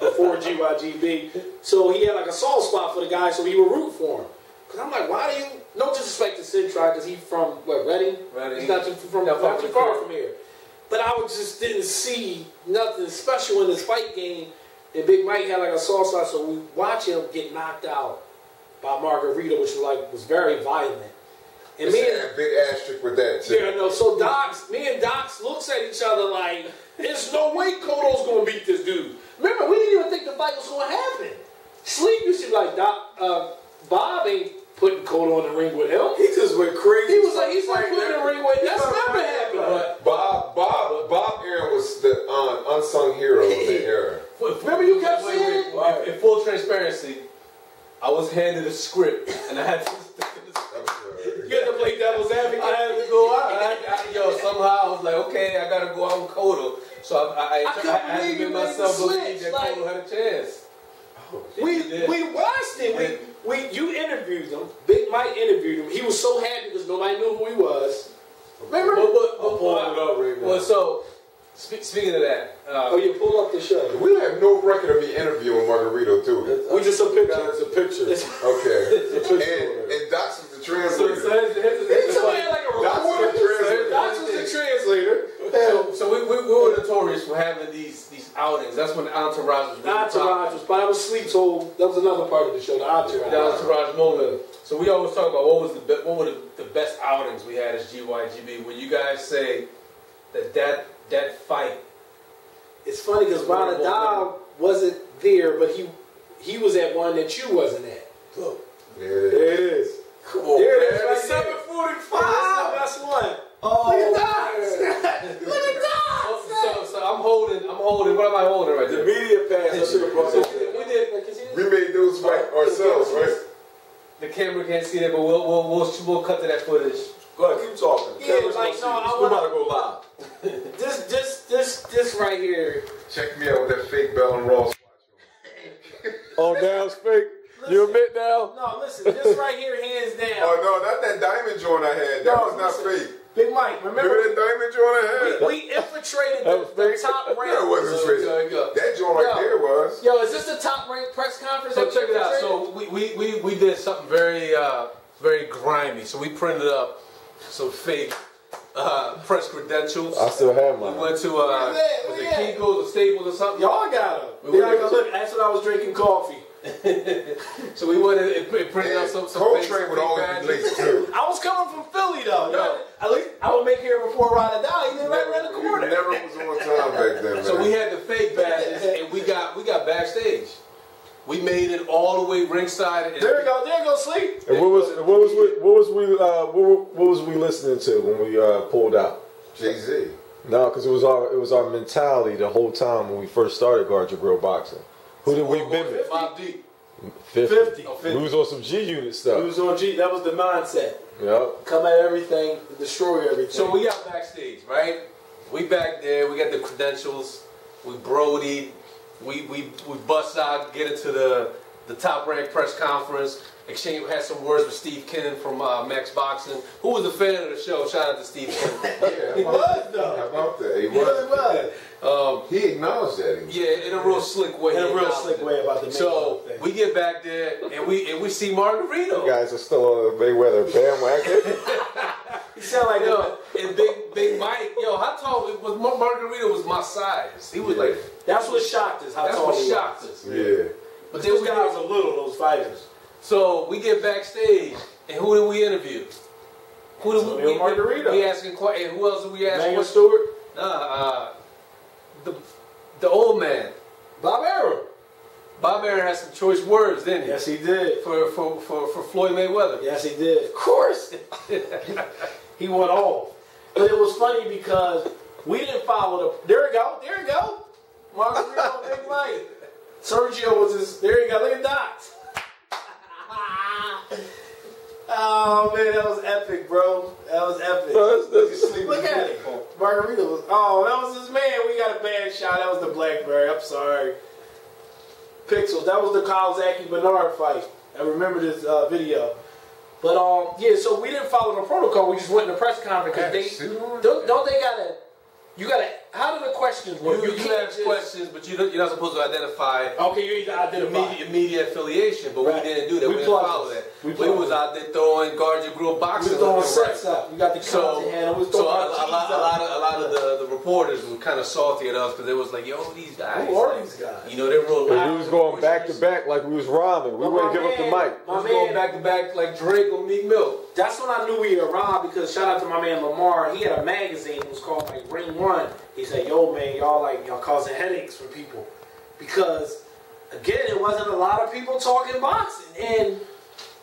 Speaker 3: before GYGB, so he had like a soft spot for the guy, so he would root for him. Cause I'm like, why do you? No disrespect to Cintron, cause he's from what, Reading? He's not too far from here. But I just didn't see nothing special in this fight game. And Big Mike had like a soft spot, so we watch him get knocked out by Margarito, which was very violent. And me and
Speaker 6: a big asterisk with that too.
Speaker 3: Yeah, no. So me and Docs looks at each other like, there's no way Cotto's gonna beat this dude. Remember, we didn't even think the fight was gonna happen. Sleep used to be like, Bob ain't putting Cotto in the ring with him.
Speaker 6: He just went crazy.
Speaker 3: He was like, he's not putting in the ring with him. That's never happened.
Speaker 6: Bob Aaron was the unsung hero of the era.
Speaker 3: Remember you kept saying it?
Speaker 5: In full transparency, I was handed a script and I had to.
Speaker 3: You had to play devil's advocate.
Speaker 5: I had to go out. Somehow I was like, okay, I gotta go out with Cotto. So I had to give myself believe that Cotto had a chance.
Speaker 3: We watched it. You interviewed him. Big Mike interviewed him. He was so happy because nobody knew who he was. Remember?
Speaker 5: Well, so speaking of that,
Speaker 3: you pull up the show.
Speaker 6: We have no record of me interviewing Margarito, do we?
Speaker 3: We just a picture.
Speaker 6: It's a picture. Okay. And Docs is the translator.
Speaker 3: Docs was the translator.
Speaker 5: So we were notorious for having these outings. That's when the entourage was really
Speaker 3: Entourage, but I was Sleep, so that was another part of the show. The
Speaker 5: entourage moment. So we always talk about what were the best outings we had as GYGB. When you guys say that fight.
Speaker 3: It's funny because Ronadal wasn't there, but he was at one that you wasn't at. Look,
Speaker 6: there it is.
Speaker 3: Come on, there it is. Right
Speaker 1: 7 foot.
Speaker 3: 245. That's one. Oh, look at that. Look at that.
Speaker 5: So I'm holding. What am I holding right there?
Speaker 3: The media pass. I should have brought
Speaker 5: So
Speaker 3: it.
Speaker 6: We made those right ourselves, right?
Speaker 5: The camera can't see that, but we'll cut to that footage.
Speaker 1: Go ahead, keep talking.
Speaker 3: Yeah, like no,
Speaker 1: we're about to go live.
Speaker 3: This right here.
Speaker 6: Check me out with that fake Bell and Ross.
Speaker 1: Oh, now it's fake. You admit now?
Speaker 3: No, listen, this right here, hands down.
Speaker 6: Oh no, not that diamond joint I had. That was not fake.
Speaker 3: Big Mike, remember
Speaker 6: that diamond joint I had?
Speaker 3: we infiltrated the top ranked.
Speaker 6: That wasn't fake. That joint right there was.
Speaker 3: Yo, is this the top ranked press conference?
Speaker 5: So check it out. So we did something very very grimy. So we printed up some fake press credentials.
Speaker 1: I still have mine.
Speaker 5: We went to was it Kinko's or Staples or something?
Speaker 3: Y'all got them. Look, that's when I was drinking coffee.
Speaker 5: So we went and printed out some
Speaker 6: Coltrane would always be late too.
Speaker 3: I was coming from Philly though.
Speaker 5: Yo.
Speaker 3: At least I would make here before Ride or Die. He lived right around the corner.
Speaker 6: Never was on time back then.
Speaker 5: So we had the fake badges and we got backstage. We made it all the way ringside. And
Speaker 3: there you go, Sleep.
Speaker 1: And what was we listening to when we pulled out?
Speaker 6: Jay-Z.
Speaker 1: No, because it was our mentality the whole time when we first started Guard Your Grill Boxing. Who did we mimic?
Speaker 5: Mobb Deep.
Speaker 1: 50. We was on some G Unit stuff.
Speaker 3: We was on G. That was the mindset.
Speaker 1: Yep.
Speaker 3: Come at everything, destroy everything.
Speaker 5: So we got backstage, right? We back there. We got the credentials. We brodied. We bust out, get into the top ranked press conference. Exchange had some words with Steve Ken from Max Boxing, who was a fan of the show. Shout out to Steve Ken.
Speaker 6: Yeah,
Speaker 3: he was though.
Speaker 6: How about that? He
Speaker 3: was.
Speaker 6: He acknowledged that.
Speaker 5: Yeah, in a real slick way.
Speaker 3: In a real slick way about the
Speaker 5: So we get back there and we see Margarito.
Speaker 1: You guys are still on the Mayweather bandwagon.
Speaker 3: He sound like
Speaker 5: and Big Mike. Yo, how tall was Margarito? Was my size. He was like.
Speaker 3: That's what shocked us.
Speaker 5: That's what shocked us.
Speaker 6: Yeah.
Speaker 3: But those guys are little. Those fighters.
Speaker 5: So we get backstage, and who did we interview? Who did we
Speaker 3: Margarito.
Speaker 5: We asking questions. Who else did we ask?
Speaker 3: Daniel Stewart.
Speaker 5: The old man,
Speaker 3: Bob Arum.
Speaker 5: Bob Arum had some choice words, didn't he?
Speaker 3: Yes, he did.
Speaker 5: For Floyd Mayweather.
Speaker 3: Yes, he did. Of course. He went off. But it was funny because we didn't follow the. There you go. Margarito, Big Mike. Sergio was his. There you go. Look at Dots. Oh man, that was epic, bro. That was epic. Look at it. Margarito was. Oh, that was his man. We got a bad shot. That was the Blackberry. I'm sorry. Pixels. That was the Kawasaki Bernard fight. I remember this video. But yeah. So we didn't follow the protocol. We just went in the press conference because don't they gotta. You gotta. How do the questions work?
Speaker 5: You can ask questions, but you're not supposed to identify.
Speaker 3: Okay, you need to identify
Speaker 5: immediate affiliation, but
Speaker 3: right.
Speaker 5: We didn't do that. We didn't follow that. We was out there throwing Guard Your Grill Boxing.
Speaker 3: We throwing sets up. You got the content handle.
Speaker 5: So a lot of the reporters were kind of salty at us because they was like, "Yo, these guys.
Speaker 3: Who are these guys?
Speaker 5: You know, they were.
Speaker 1: We was going back to back like we was rhyming. We wouldn't give up the mic.
Speaker 5: We was going back to back like Drake or Meek Mill.
Speaker 3: That's when I knew we were robbed because shout out to my man Lamar. He had a magazine. It was called like Ring One. He said, "Yo, man, y'all causing headaches for people because again, it wasn't a lot of people talking boxing, and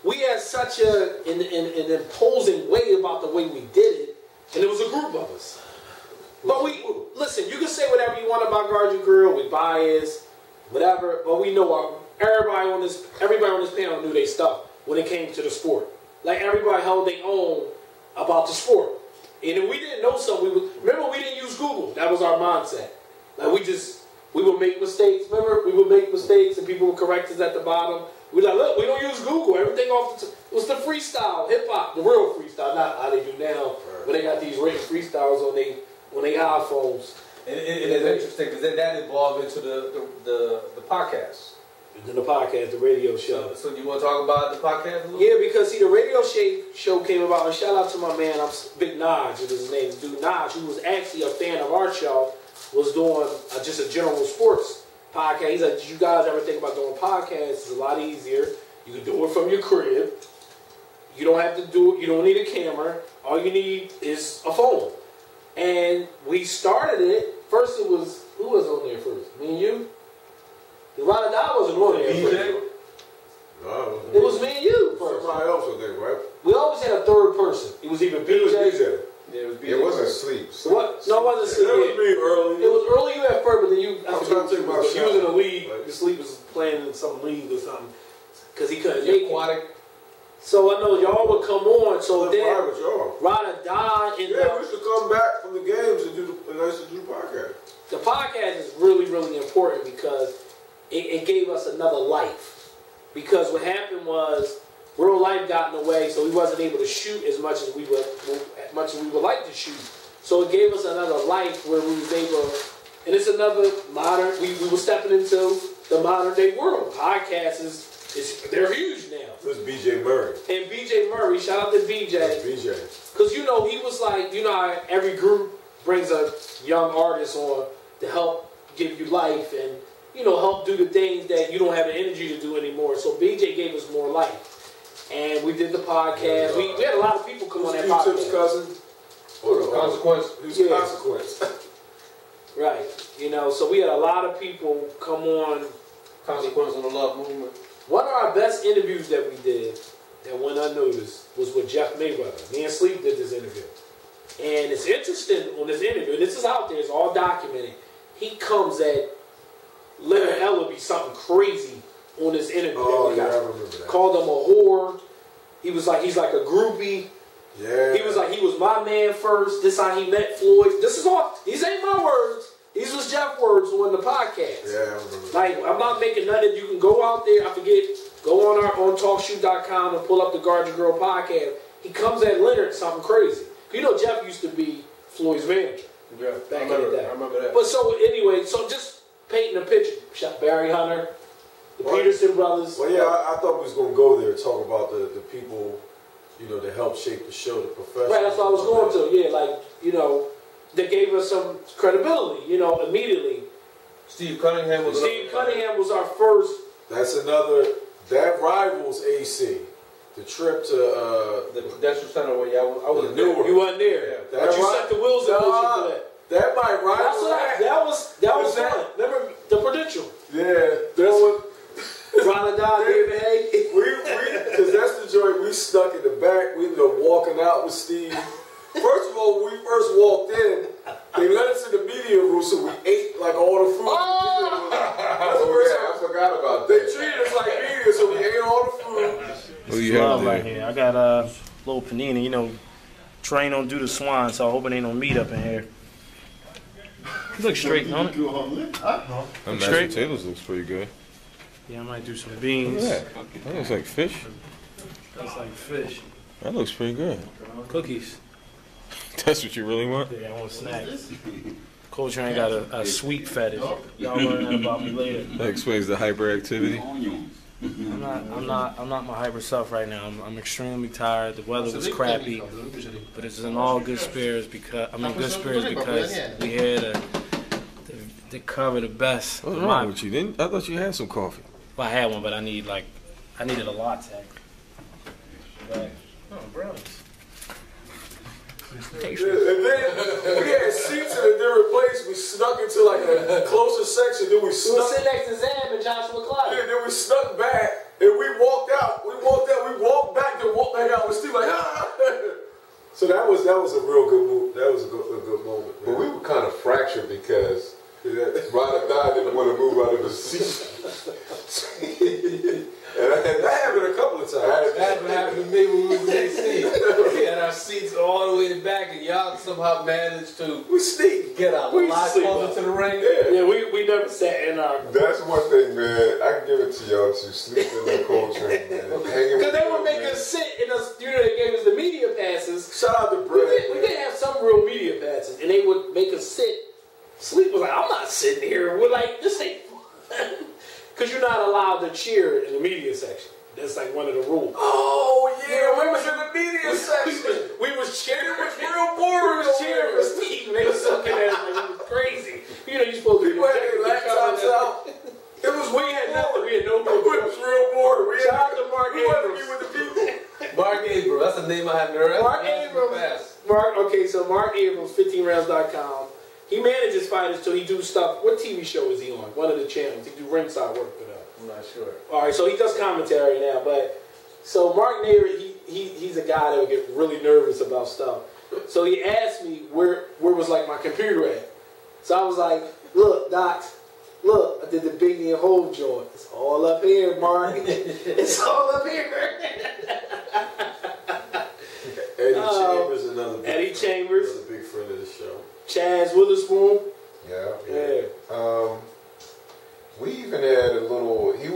Speaker 3: we had such an imposing way about the way we did it, and it was a group of us. But listen. You can say whatever you want about Guard Your Grill, we bias, whatever. But we know everybody on this panel knew their stuff when it came to the sport. Like everybody held their own about the sport. And if we didn't know something, remember we didn't use Google. That was our mindset. Like we would make mistakes. Remember, we would make mistakes and people would correct us at the bottom. We like, look, we don't use Google. Everything off it was the freestyle, hip hop, the real freestyle, not how they do now when they got these written freestyles on they iPhones.
Speaker 5: And it's interesting because that evolved into the podcast.
Speaker 3: Then the podcast, the radio show.
Speaker 5: So you want to talk about the podcast a little?
Speaker 3: Yeah, because see, the radio show came about, and shout out to my man, Big Naj, is his name, Dude Naj, who was actually a fan of our show, was doing just a general sports podcast. He's like, did you guys ever think about doing podcasts? It's a lot easier. You can do it from your crib. You don't have to do it. You don't need a camera. All you need is a phone. And we started it. First it was, who was on there first? Me and you? The Ride or Die wasn't on there first.
Speaker 6: No,
Speaker 3: it was me and you first.
Speaker 6: somebody else was there, right?
Speaker 3: We always had a third person. It was either BJ.
Speaker 6: It wasn't sleep.
Speaker 3: What? No, it wasn't sleep.
Speaker 1: It was me early.
Speaker 3: It was early you at first, but then you.
Speaker 6: I was trying to take my shot.
Speaker 3: You was in a league. The sleep was playing in some league or something because he couldn't make aquatic. So I know y'all would come on. So then Ride or Die.
Speaker 6: We used to come back from the games and do the podcast.
Speaker 3: The podcast is really, really important because it gave us another life. Because what happened was real life got in the way, so we wasn't able to shoot as much as we would like to shoot. So it gave us another life where we was able, and it's another modern. We were stepping into the modern day world. Podcasts they're huge now.
Speaker 6: It was BJ Murray.
Speaker 3: And BJ Murray, shout out to BJ.
Speaker 6: BJ.
Speaker 3: Because he was like, how every group brings a young artist on to help give you life and help do the things that you don't have the energy to do anymore. So BJ gave us more life. And we did the podcast. We had a lot of people come on that podcast.
Speaker 6: Q-Tip's cousin?
Speaker 5: Consequence.
Speaker 6: Who's Consequence?
Speaker 3: Right. So we had a lot of people come on.
Speaker 5: Consequence of the Love Movement.
Speaker 3: One of our best interviews that we did that went unnoticed was with Jeff Mayweather. Me and Sleep did this interview. And it's interesting on this interview, this is out there, it's all documented. He comes at Leonard Ellerby something crazy on this interview.
Speaker 6: Oh, yeah, I remember that.
Speaker 3: Called him a whore. He's like a groupie.
Speaker 6: Yeah.
Speaker 3: He was like, he was my man first. This how he met Floyd. This is all, these ain't my words. These was Jeff's words on the podcast.
Speaker 6: Yeah, I remember that.
Speaker 3: Like, I'm not making nothing. You can go out there, go on TalkShoe.com and pull up the Guard Your Girl podcast. He comes at Leonard something crazy. Jeff used to be Floyd's manager.
Speaker 5: Yeah,
Speaker 3: back in the day.
Speaker 5: I remember that.
Speaker 3: But so anyway, just painting a picture. Barry Hunter, the Peterson brothers.
Speaker 6: Well, yeah, I thought we was gonna go there and talk about the people, that helped shape the show, the professionals.
Speaker 3: Right, that's what I was going to. Yeah, that gave us some credibility. Immediately.
Speaker 5: Steve Cunningham
Speaker 3: was our first.
Speaker 6: That's another. That rivals AC. The trip to
Speaker 5: the Prudential Center where I was
Speaker 6: Newark.
Speaker 3: You wasn't there.
Speaker 6: Yeah,
Speaker 3: But you set the wheels in motion for that.
Speaker 6: That might rival
Speaker 3: that was fun. Remember the Prudential?
Speaker 6: Yeah, that's what.
Speaker 3: Ride or Die, David Hay.
Speaker 6: Because that's the joint. We stuck in the back. We ended up walking out with Steve. First of all, when we first walked in, they let us in the media room, so we ate like all the food. That's the first time I forgot about that. They treated us like media, so we ate all the food.
Speaker 9: Who you have there? Right here. I got a little panini. Train don't do the swan, so I hope it ain't no meat up in here. You look straight, don't it?
Speaker 1: Them mashed potatoes looks pretty good.
Speaker 9: Yeah, I might do some beans.
Speaker 1: That looks like fish.
Speaker 9: Looks like fish.
Speaker 1: That looks pretty good.
Speaker 9: Cookies.
Speaker 1: That's what you really want?
Speaker 9: Yeah, I want snacks. Coltrane got a sweet fetish. Y'all learn that about me later.
Speaker 1: That explains the hyperactivity.
Speaker 9: I'm not my hyper self right now. I'm extremely tired. The weather was crappy, but it's in all good spirits because we had to cover the best.
Speaker 1: What's wrong with you? I thought you had some coffee.
Speaker 9: Well, I had one, but I needed a latte. But, brothers.
Speaker 6: And then we had seats in a different place. We snuck into like a closer section. Then we snuck.
Speaker 3: sit next to Zab and Joshua Clyde.
Speaker 6: Yeah, then we snuck back and we walked out. We walked back and walked back out with Steve like, ah. So that was a real good move. That was a good moment. Man. But we were kind of fractured because Ride or Die didn't want to move out of his seat. And that happened a couple of times.
Speaker 5: That happened to me when we was in AC. We had our seats all the way to the back, and y'all somehow managed to get a lot closer to the ring.
Speaker 3: Yeah, we never sat in our.
Speaker 6: That's one thing, man. I can give it to y'all to sleep in the Coltrane, man.
Speaker 3: Because they would make us sit in us. They gave us the media passes.
Speaker 6: Shout out to Brett.
Speaker 3: We did have some real media passes, and they would make us sit. Sleep was like, I'm not sitting here. We're like, this ain't fun. Because you're not allowed to cheer in the media section. That's like one of the rules.
Speaker 6: Oh, yeah. We was in the media section.
Speaker 3: We was cheering.
Speaker 6: It was real boring.
Speaker 3: We was cheering for Steve. They was sucking at us like it was crazy. You're supposed to be
Speaker 6: laptops out. It was
Speaker 3: we had nothing. We had no
Speaker 6: It was real boring.
Speaker 3: Shout out to Mark Abrams.
Speaker 6: We with the people.
Speaker 5: Mark Abrams. That's a name I have never heard.
Speaker 3: Mark Abrams. So Mark Abrams, 15rounds.com. He manages fighters till he do stuff. What TV show is he on? One of the channels. He do ringside work for them.
Speaker 5: I'm not sure.
Speaker 3: All right, so he does commentary now, but So Mark Nader, he's a guy that would get really nervous about stuff. So he asked me where was like my computer at. So I was like, look, Doc, look, I did the Biggie and Hove joint. It's all up here, Mark. It's all up here.
Speaker 1: Eddie Chambers, another big
Speaker 3: Eddie Chambers,
Speaker 1: another big friend of the show.
Speaker 3: Chaz Witherspoon.
Speaker 6: Yeah. We even had a little. He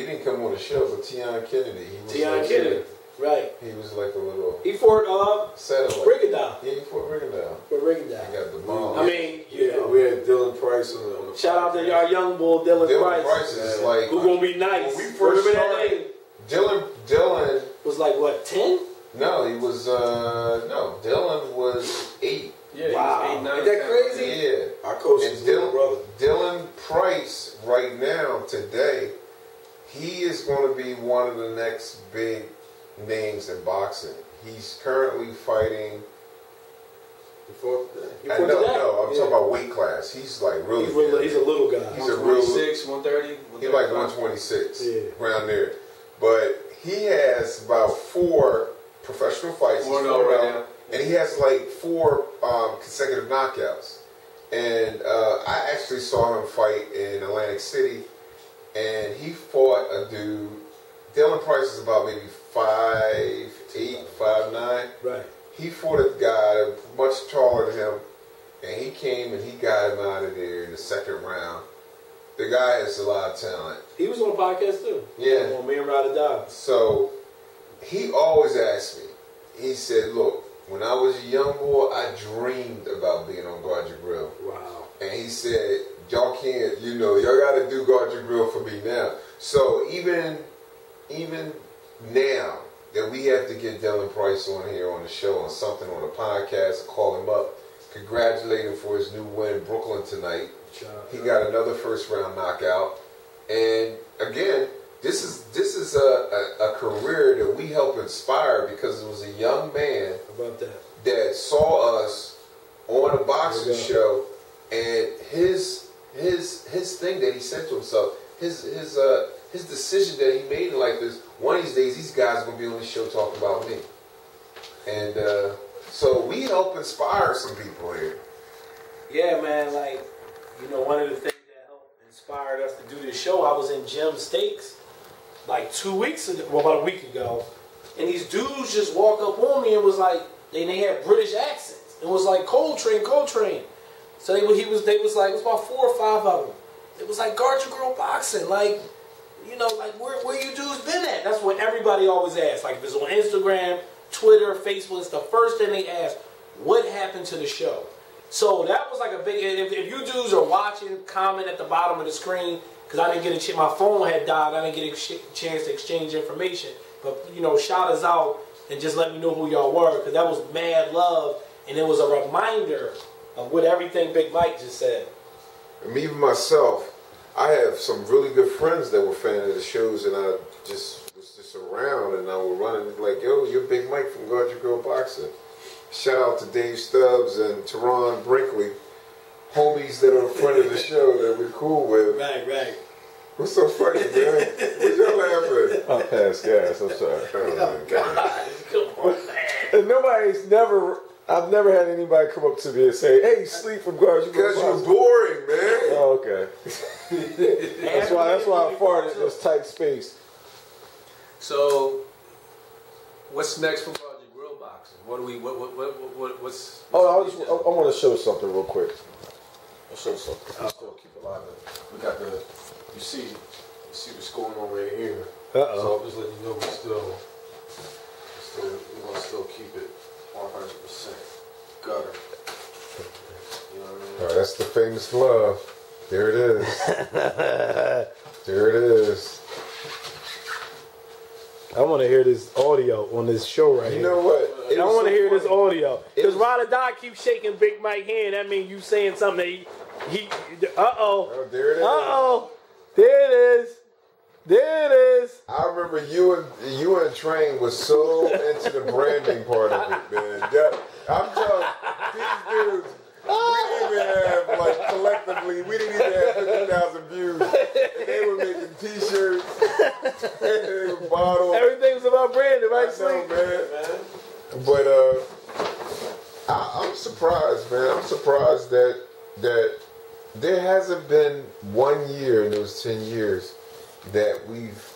Speaker 6: didn't come on the show, but Tion Kennedy.
Speaker 3: Kennedy, right?
Speaker 6: He was like a little.
Speaker 3: He fought
Speaker 6: satellite.
Speaker 3: Rigondeaux.
Speaker 6: Yeah, he fought Rigondeaux.
Speaker 3: For Rigondeaux.
Speaker 6: He got the ball.
Speaker 3: I mean,
Speaker 1: we had Dylan Price on the
Speaker 3: shout out to our young bull Dylan Price.
Speaker 6: Is like
Speaker 3: who gonna be nice.
Speaker 6: When we first started, Dylan
Speaker 3: was like what, 10?
Speaker 6: No, he was Dylan was 8.
Speaker 3: Yeah, wow. He was 8, 9. Is that crazy?
Speaker 6: Yeah.
Speaker 1: I coached his little brother.
Speaker 6: Dylan Price right now, today, he is going to be one of the next big names in boxing. He's currently fighting.
Speaker 1: No,
Speaker 6: I'm talking about weight class. He's like really.
Speaker 3: He's a little guy.
Speaker 6: He's a real
Speaker 5: 126, 130.
Speaker 6: He's like 126,
Speaker 3: yeah,
Speaker 6: around there. But he has about 4 professional fights. And he has like 4 consecutive knockouts. And I actually saw him fight in Atlantic City, and he fought a dude. Dylan Price is about maybe 5'8", 5'9".
Speaker 3: Right.
Speaker 6: He fought a guy much taller than him, and he came and he got him out of there in the second round. The guy has a lot of talent.
Speaker 3: He was on the podcast too.
Speaker 6: Yeah.
Speaker 3: On Me and Ride or Die.
Speaker 6: So he always asked me, he said, look, when I was a young boy, I dreamed about being on Guard Your Grill.
Speaker 3: Wow.
Speaker 6: And he said, y'all can't, y'all got to do Guard Your Grill for me now. So even now that we have to get Dylan Price on here on the show, on something, on a podcast, call him up, congratulate him for his new win in Brooklyn tonight. He got another first round knockout. And again, this is a career that we help inspire, because it was a young man that saw us on a boxing show, and his thing that he said to himself, his decision that he made in life is, one of these days these guys are gonna be on the show talking about me. And so we help inspire some people here.
Speaker 3: Yeah, man, like, one of the things that helped inspired us to do this show, I was in Jim Steaks like 2 weeks ago, well, about a week ago, and these dudes just walked up on me and was like, they had British accents. It was like Coltrane. So they was like, it was about 4 or 5 of them. It was like, Guard Your Grill Boxing, like, like where you dudes been at? That's what everybody always asks. Like if it's on Instagram, Twitter, Facebook, it's the first thing they ask, what happened to the show? So that was like a big, if you dudes are watching, comment at the bottom of the screen, because I didn't get a chance, my phone had died, I didn't get a chance to exchange information. But, shout us out and just let me know who y'all were, because that was mad love, and it was a reminder of what everything Big Mike just said.
Speaker 6: And me, myself, I have some really good friends that were fans of the shows, and I was just around, and I would run and be like, yo, you're Big Mike from Guard Your Grill Boxing. Shout out to Dave Stubbs and Teron Brinkley, homies that are a friend of the show that we're cool with.
Speaker 3: Right.
Speaker 6: What's so funny, man? What y'all laughing at?
Speaker 10: I'm past gas, I'm sorry.
Speaker 3: Oh, God. Come on, man.
Speaker 10: And I've never had anybody come up to me and say, hey, sleep from Guard Your Grill.
Speaker 6: Because you're boring, man.
Speaker 10: Oh, okay. That's why I farted in this tight space.
Speaker 5: So, what's next for Guard Your Grill Boxing? What's
Speaker 10: I want to show something real quick. I'll show something. I'll still keep it live.
Speaker 1: We got you see what's going on right here.
Speaker 10: Uh-oh.
Speaker 1: So I'm just letting you know we're gonna still keep it 100% gutter. You know what I mean?
Speaker 6: All right, that's the famous glove. There it is. There it is.
Speaker 9: I want to hear this audio on this show right here.
Speaker 6: You know what?
Speaker 9: I want to hear this audio. Because Ride or Die keeps shaking Big Mike's hand. That means you saying something that he
Speaker 6: Oh, there it is.
Speaker 9: Uh-oh. There it is. There it is.
Speaker 6: I remember you and Train was so into the branding part of it, man. I'm telling you, these dudes, we didn't even have, like, collectively, we didn't even have 50,000 views. And they were making t-shirts, they were bottles.
Speaker 9: Everything was about
Speaker 6: about Brandon, right, Sleep? Man. But I'm surprised, man. I'm surprised that there hasn't been 1 year in those 10 years that we've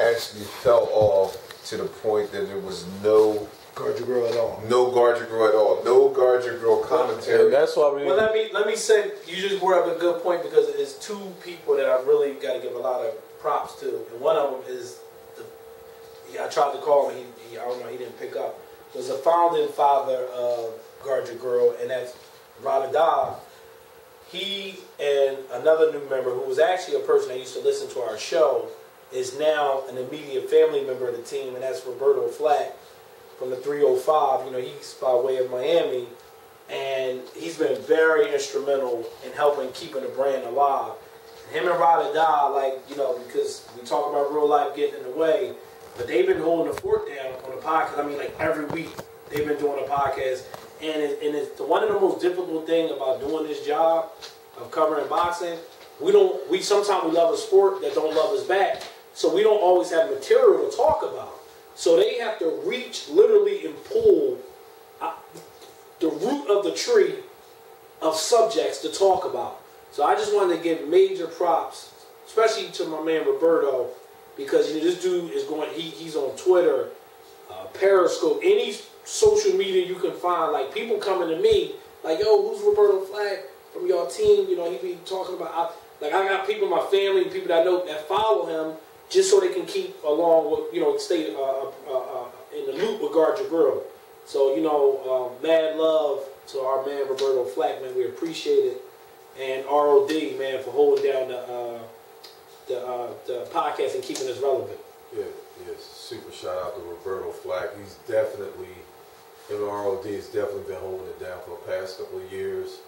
Speaker 6: actually fell off to the point that there was no
Speaker 3: Guard Your Girl at all.
Speaker 6: No Guard Your Girl at all. No Guard Your Girl commentary.
Speaker 10: And that's why we.
Speaker 3: Well, let me say, you just brought up a good point because it's two people that I really got to give a lot of props to, and one of them is I tried to call him. I don't know. He didn't pick up. Was the founding father of Guard Your Girl, and that's Radadad. He and another new member who was actually a person that used to listen to our show is now an immediate family member of the team, and that's Roberto Flack from the 305. You know, he's by way of Miami, and he's been very instrumental in helping keeping the brand alive. Him and Radadad, like, you know, because we talk about real life getting in the way, but they've been holding the fort down on the podcast. I mean, like every week they've been doing a podcast. And it's one of the most difficult things about doing this job of covering boxing. We sometimes we love a sport that don't love us back, so we don't always have material to talk about. So they have to reach literally and pull the root of the tree of subjects to talk about. So I just wanted to give major props, especially to my man Roberto, because you know, this dude is going. He's on Twitter, Periscope, any social media you can find. Like people coming to me, like, yo, who's Roberto Flack from your team? You know, he be talking about. I got people in my family, people that I know that follow him, just so they can keep along with, you know, stay in the loop with Guard Your Girl. So you know, mad love to our man Roberto Flack, man. We appreciate it, and ROD, man, for holding down the podcast and keeping us relevant.
Speaker 1: Yeah, super shout out to Roberto Flack. He's definitely, ROD has definitely been holding it down for the past couple of years.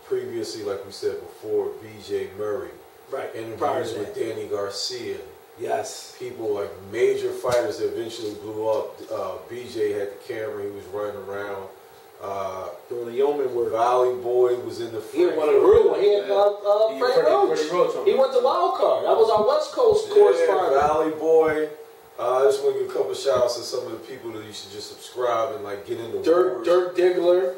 Speaker 1: Previously, like we said before, BJ Murray.
Speaker 3: Right.
Speaker 1: Interviews with Danny Garcia.
Speaker 3: Yes.
Speaker 1: People like major fighters that eventually blew up. BJ had the camera. He was running around.
Speaker 3: Doing the yeoman work.
Speaker 1: Valley Boy was in the front.
Speaker 3: He had one of the real ones. He had Frank Roach. He went to Wild Card. That was our West Coast correspondent.
Speaker 1: Valley Boy. I just want to give a couple shout outs to some of the people that you should just subscribe and like get into
Speaker 3: Dirk Diggler,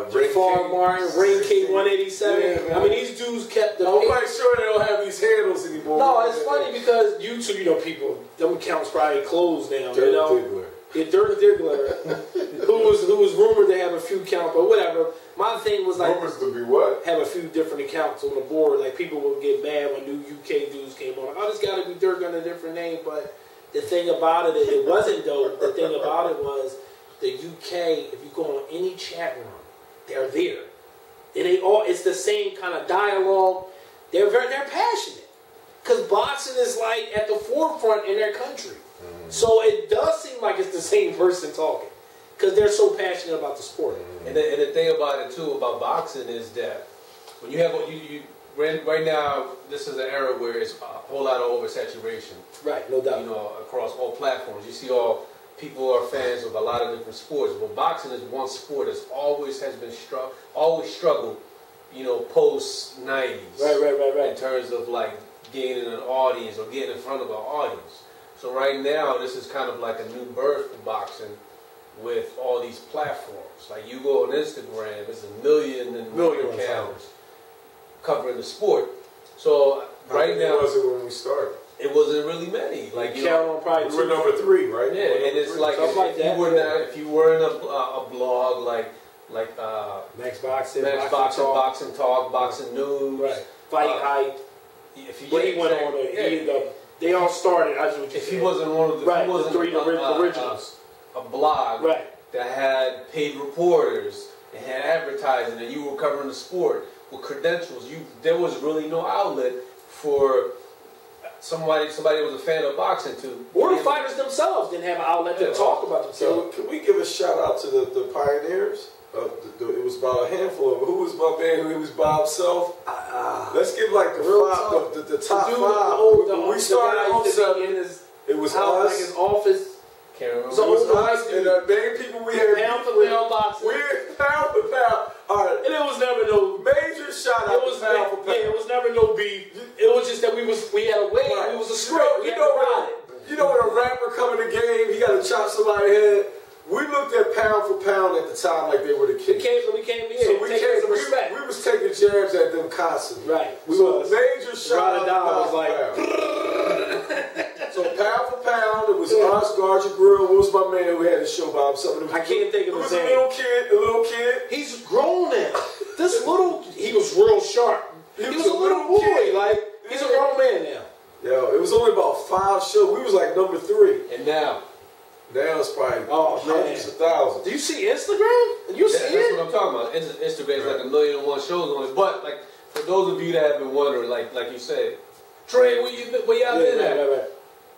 Speaker 3: Jafar Martin, Ring King 187. I mean, these dudes kept the.
Speaker 1: I'm quite sure they don't have these handles anymore.
Speaker 3: No, it's funny because YouTube, you know, people, them accounts probably closed down.
Speaker 1: Dirk
Speaker 3: you know,
Speaker 1: Diggler.
Speaker 3: Yeah, Dirk Diggler, who was rumored to have a few accounts, but whatever. My thing was like
Speaker 6: rumors to be what?
Speaker 3: Have a few different accounts on the board. Like people would get mad when new UK dudes came on. Oh, this got to be Dirk under a different name, but. The thing about it, it wasn't though. The thing about it was the UK. If you go on any chat room, they're there. And it's the same kind of dialogue. They're passionate because boxing is like at the forefront in their country. So it does seem like it's the same person talking because they're so passionate about the sport.
Speaker 5: And the thing about it too about boxing is that when you have right now, this is an era where it's a whole lot of oversaturation.
Speaker 3: Right, no doubt.
Speaker 5: You know, across all platforms. You see all people are fans of a lot of different sports. But boxing is one sport that's always struggled, you know, post 90s.
Speaker 3: Right.
Speaker 5: In terms of like gaining an audience or getting in front of an audience. So right now, this is kind of like a new birth for boxing with all these platforms. Like you go on Instagram, it's a million accounts covering the sport. So right now,
Speaker 1: was it when we started?
Speaker 5: It wasn't really many. Like
Speaker 1: you know, probably we were number 3, right?
Speaker 5: Yeah, and it's like if you were in a blog like
Speaker 3: Max Boxing,
Speaker 5: Boxing Talk, Boxing News,
Speaker 3: right? Fight Hype.
Speaker 5: If you
Speaker 3: he went on, they all started.
Speaker 5: If he wasn't one of the,
Speaker 3: right, the 3 originals,
Speaker 5: a blog
Speaker 3: right
Speaker 5: that had paid reporters and had advertising, and you were covering the sport with credentials, there was really no outlet for somebody that was a fan of boxing to.
Speaker 3: Or the fighters themselves didn't have an outlet to talk about themselves.
Speaker 1: So can we give a shout out to the pioneers? It was about a handful of them. Who was my man? Who was by himself? Let's give like the top 5. When we started on 7, it was us.
Speaker 3: Like his office.
Speaker 5: Can't remember.
Speaker 1: So it was us and the main people we had.
Speaker 3: Pound for pound boxing.
Speaker 1: We're pound for pound. All right.
Speaker 3: And it was never no
Speaker 1: major shout out. It was pound for pound.
Speaker 3: Yeah, it was never no beef. It was just that we had a way. Right. It was a script.
Speaker 1: You know when a rapper come in the game, he got to chop somebody's head. We looked at pound for pound at the time like they were the kids.
Speaker 3: We came here. So we
Speaker 1: was taking jabs at them constantly.
Speaker 3: Right.
Speaker 1: We were major shot.
Speaker 3: Was like.
Speaker 1: So pound for pound, it was us, Garger Grill. What was my man who had the show by himself?
Speaker 3: I can't think of his name.
Speaker 1: A little kid.
Speaker 3: He's grown now. He was real sharp. He was a little boy. Like, he's a grown man now.
Speaker 1: Yo, it was only about 5 shows. We was like number 3.
Speaker 5: And now
Speaker 1: it's probably hundreds of thousands.
Speaker 3: Do you see Instagram? You see it?
Speaker 5: That's what I'm talking about. Instagram's like 1,000,001 shows on it. But like for those of you that have been wondering, like you said, Trey, where y'all been at?
Speaker 3: Right.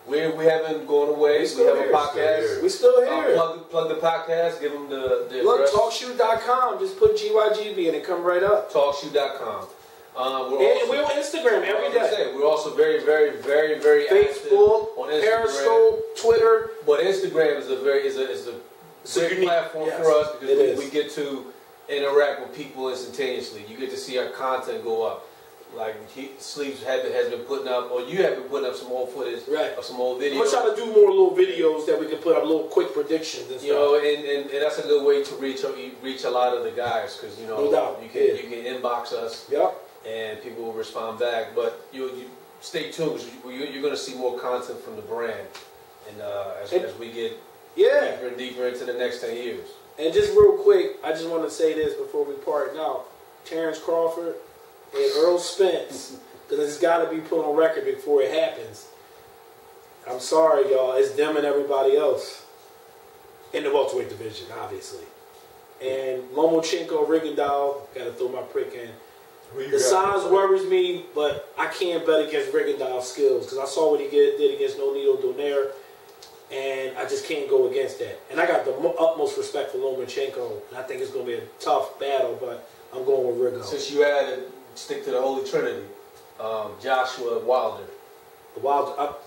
Speaker 5: We haven't gone away. We have a podcast.
Speaker 3: We still here.
Speaker 5: Plug the podcast. Give them the
Speaker 3: look,
Speaker 5: address.
Speaker 3: Talkshoe.com. Just put GYGB and it come right up.
Speaker 5: Talkshoe.com.
Speaker 3: We're on Instagram every day.
Speaker 5: We're also very, very, very, very
Speaker 3: Facebook,
Speaker 5: active on Instagram,
Speaker 3: Periscope, Twitter.
Speaker 5: But Instagram is a great platform for us because we get to interact with people instantaneously. You get to see our content go up. Like Sleeves has been putting up, or you have been putting up some old footage of some old videos.
Speaker 3: We're trying to do more little videos that we can put up, little quick predictions and stuff.
Speaker 5: You know, and that's a good way to reach a lot of the guys because you can inbox us.
Speaker 3: Yep.
Speaker 5: And people will respond back, but you stay tuned because you're going to see more content from the brand, and as we get deeper and deeper into the next 10 years.
Speaker 3: And just real quick, I just want to say this before we part now: Terrence Crawford and Earl Spence, because it's got to be put on record before it happens. I'm sorry, y'all. It's them and everybody else in the welterweight division, obviously. And Lomachenko, Rigondeaux, got to throw my prick in. The size worries me, but I can't bet against Rigondeaux's skills because I saw what he did against Nonito Donaire, and I just can't go against that. And I got the utmost respect for Lomachenko, and I think it's going to be a tough battle, but I'm going with Rigondeaux.
Speaker 5: Since you stick to the Holy Trinity, Joshua Wilder.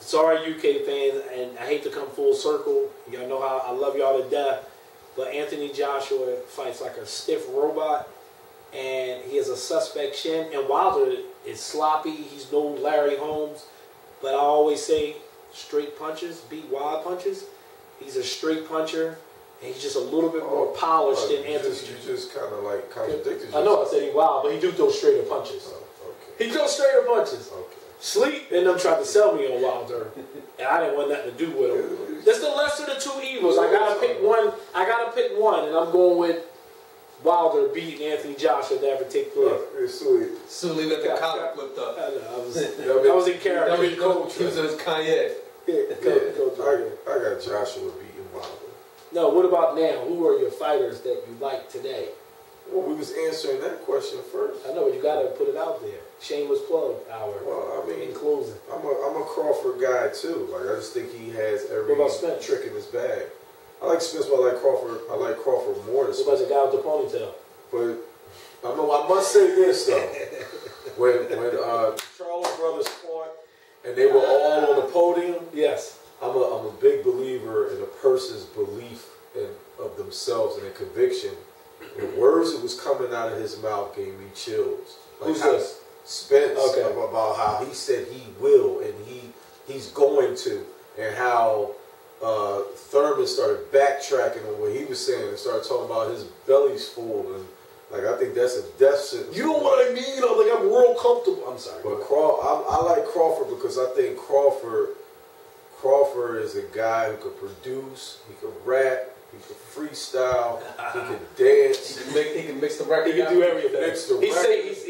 Speaker 3: Sorry, UK fans, and I hate to come full circle. Y'all know how I love y'all to death, but Anthony Joshua fights like a stiff robot. And he has a suspect chin. And Wilder is sloppy. He's no Larry Holmes. But I always say straight punches beat wild punches. He's a straight puncher. And he's just a little bit more polished than Anthony.
Speaker 1: You just kind of like contradicted
Speaker 3: yourself. I know I said he wild, but he do throw straighter punches.
Speaker 1: Okay.
Speaker 3: He throws straighter punches.
Speaker 1: Okay.
Speaker 3: Sleep and them tried to sell me on Wilder. And I didn't want nothing to do with him. That's the lesser of the two evils. I gotta pick one. And I'm going with Wilder beating Anthony Joshua never take place.
Speaker 5: Sully let the collar flipped up.
Speaker 3: I was in character.
Speaker 5: He was in his Kanye.
Speaker 1: I got Joshua beating Wilder.
Speaker 3: No, what about now? Who are your fighters that you like today?
Speaker 1: Well, we was answering that question first.
Speaker 3: I know, but you got to put it out there. Shameless plug hour.
Speaker 1: Well, I mean,
Speaker 3: in closing,
Speaker 1: I'm a Crawford guy too. Like I just think he has every trick in his bag. I like Spence, but I like Crawford more than Spence.
Speaker 3: What about the guy with the ponytail?
Speaker 1: But I must say this though: when Charles brothers fought and they were all on the podium,
Speaker 3: yes,
Speaker 1: I'm a big believer in a person's belief of themselves and their conviction. The words that was coming out of his mouth gave me chills. Like
Speaker 3: who's this?
Speaker 1: Spence, about how he said he will and he's going to, and how Thurman started backtracking on what he was saying and started talking about his belly's full, and like I think that's a death sentence.
Speaker 3: You know what I mean? I'm real comfortable. I'm sorry.
Speaker 1: But I like Crawford because I think Crawford is a guy who could produce, he could rap, he could freestyle, he could dance,
Speaker 5: he can mix the record.
Speaker 3: He can do everything. He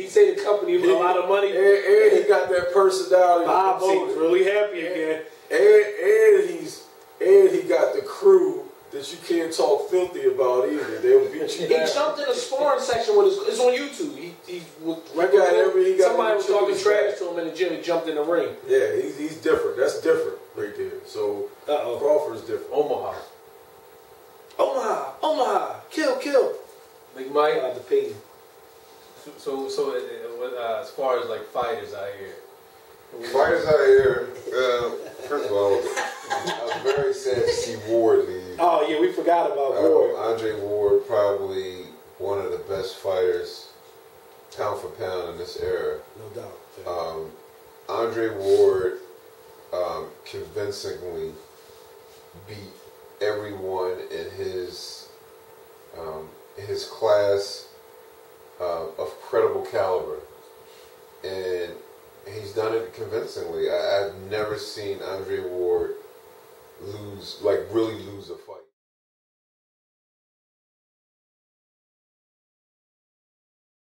Speaker 3: say the company a lot of money,
Speaker 1: and he got that personality.
Speaker 3: Bob seems really happy again,
Speaker 1: and he got the crew that you can't talk filthy about either. They'll beat you down.
Speaker 3: He jumped in a sparring section with it's on YouTube. Somebody was talking trash to him in the gym. He jumped in the ring.
Speaker 1: Yeah, he's different. That's different right there. So Crawford's different.
Speaker 3: Omaha, kill.
Speaker 5: Big Mike.
Speaker 3: I have to pay you.
Speaker 5: So as far as like fighters out here.
Speaker 6: Fighters out here, first of all, I was very sad to see Ward leave.
Speaker 3: Oh yeah, we forgot about Ward.
Speaker 6: Andre Ward, probably one of the best fighters, pound for pound in this era.
Speaker 3: No doubt.
Speaker 6: Andre Ward convincingly beat everyone in his class of credible caliber, and he's done it convincingly. I've never seen Andre Ward really lose a fight.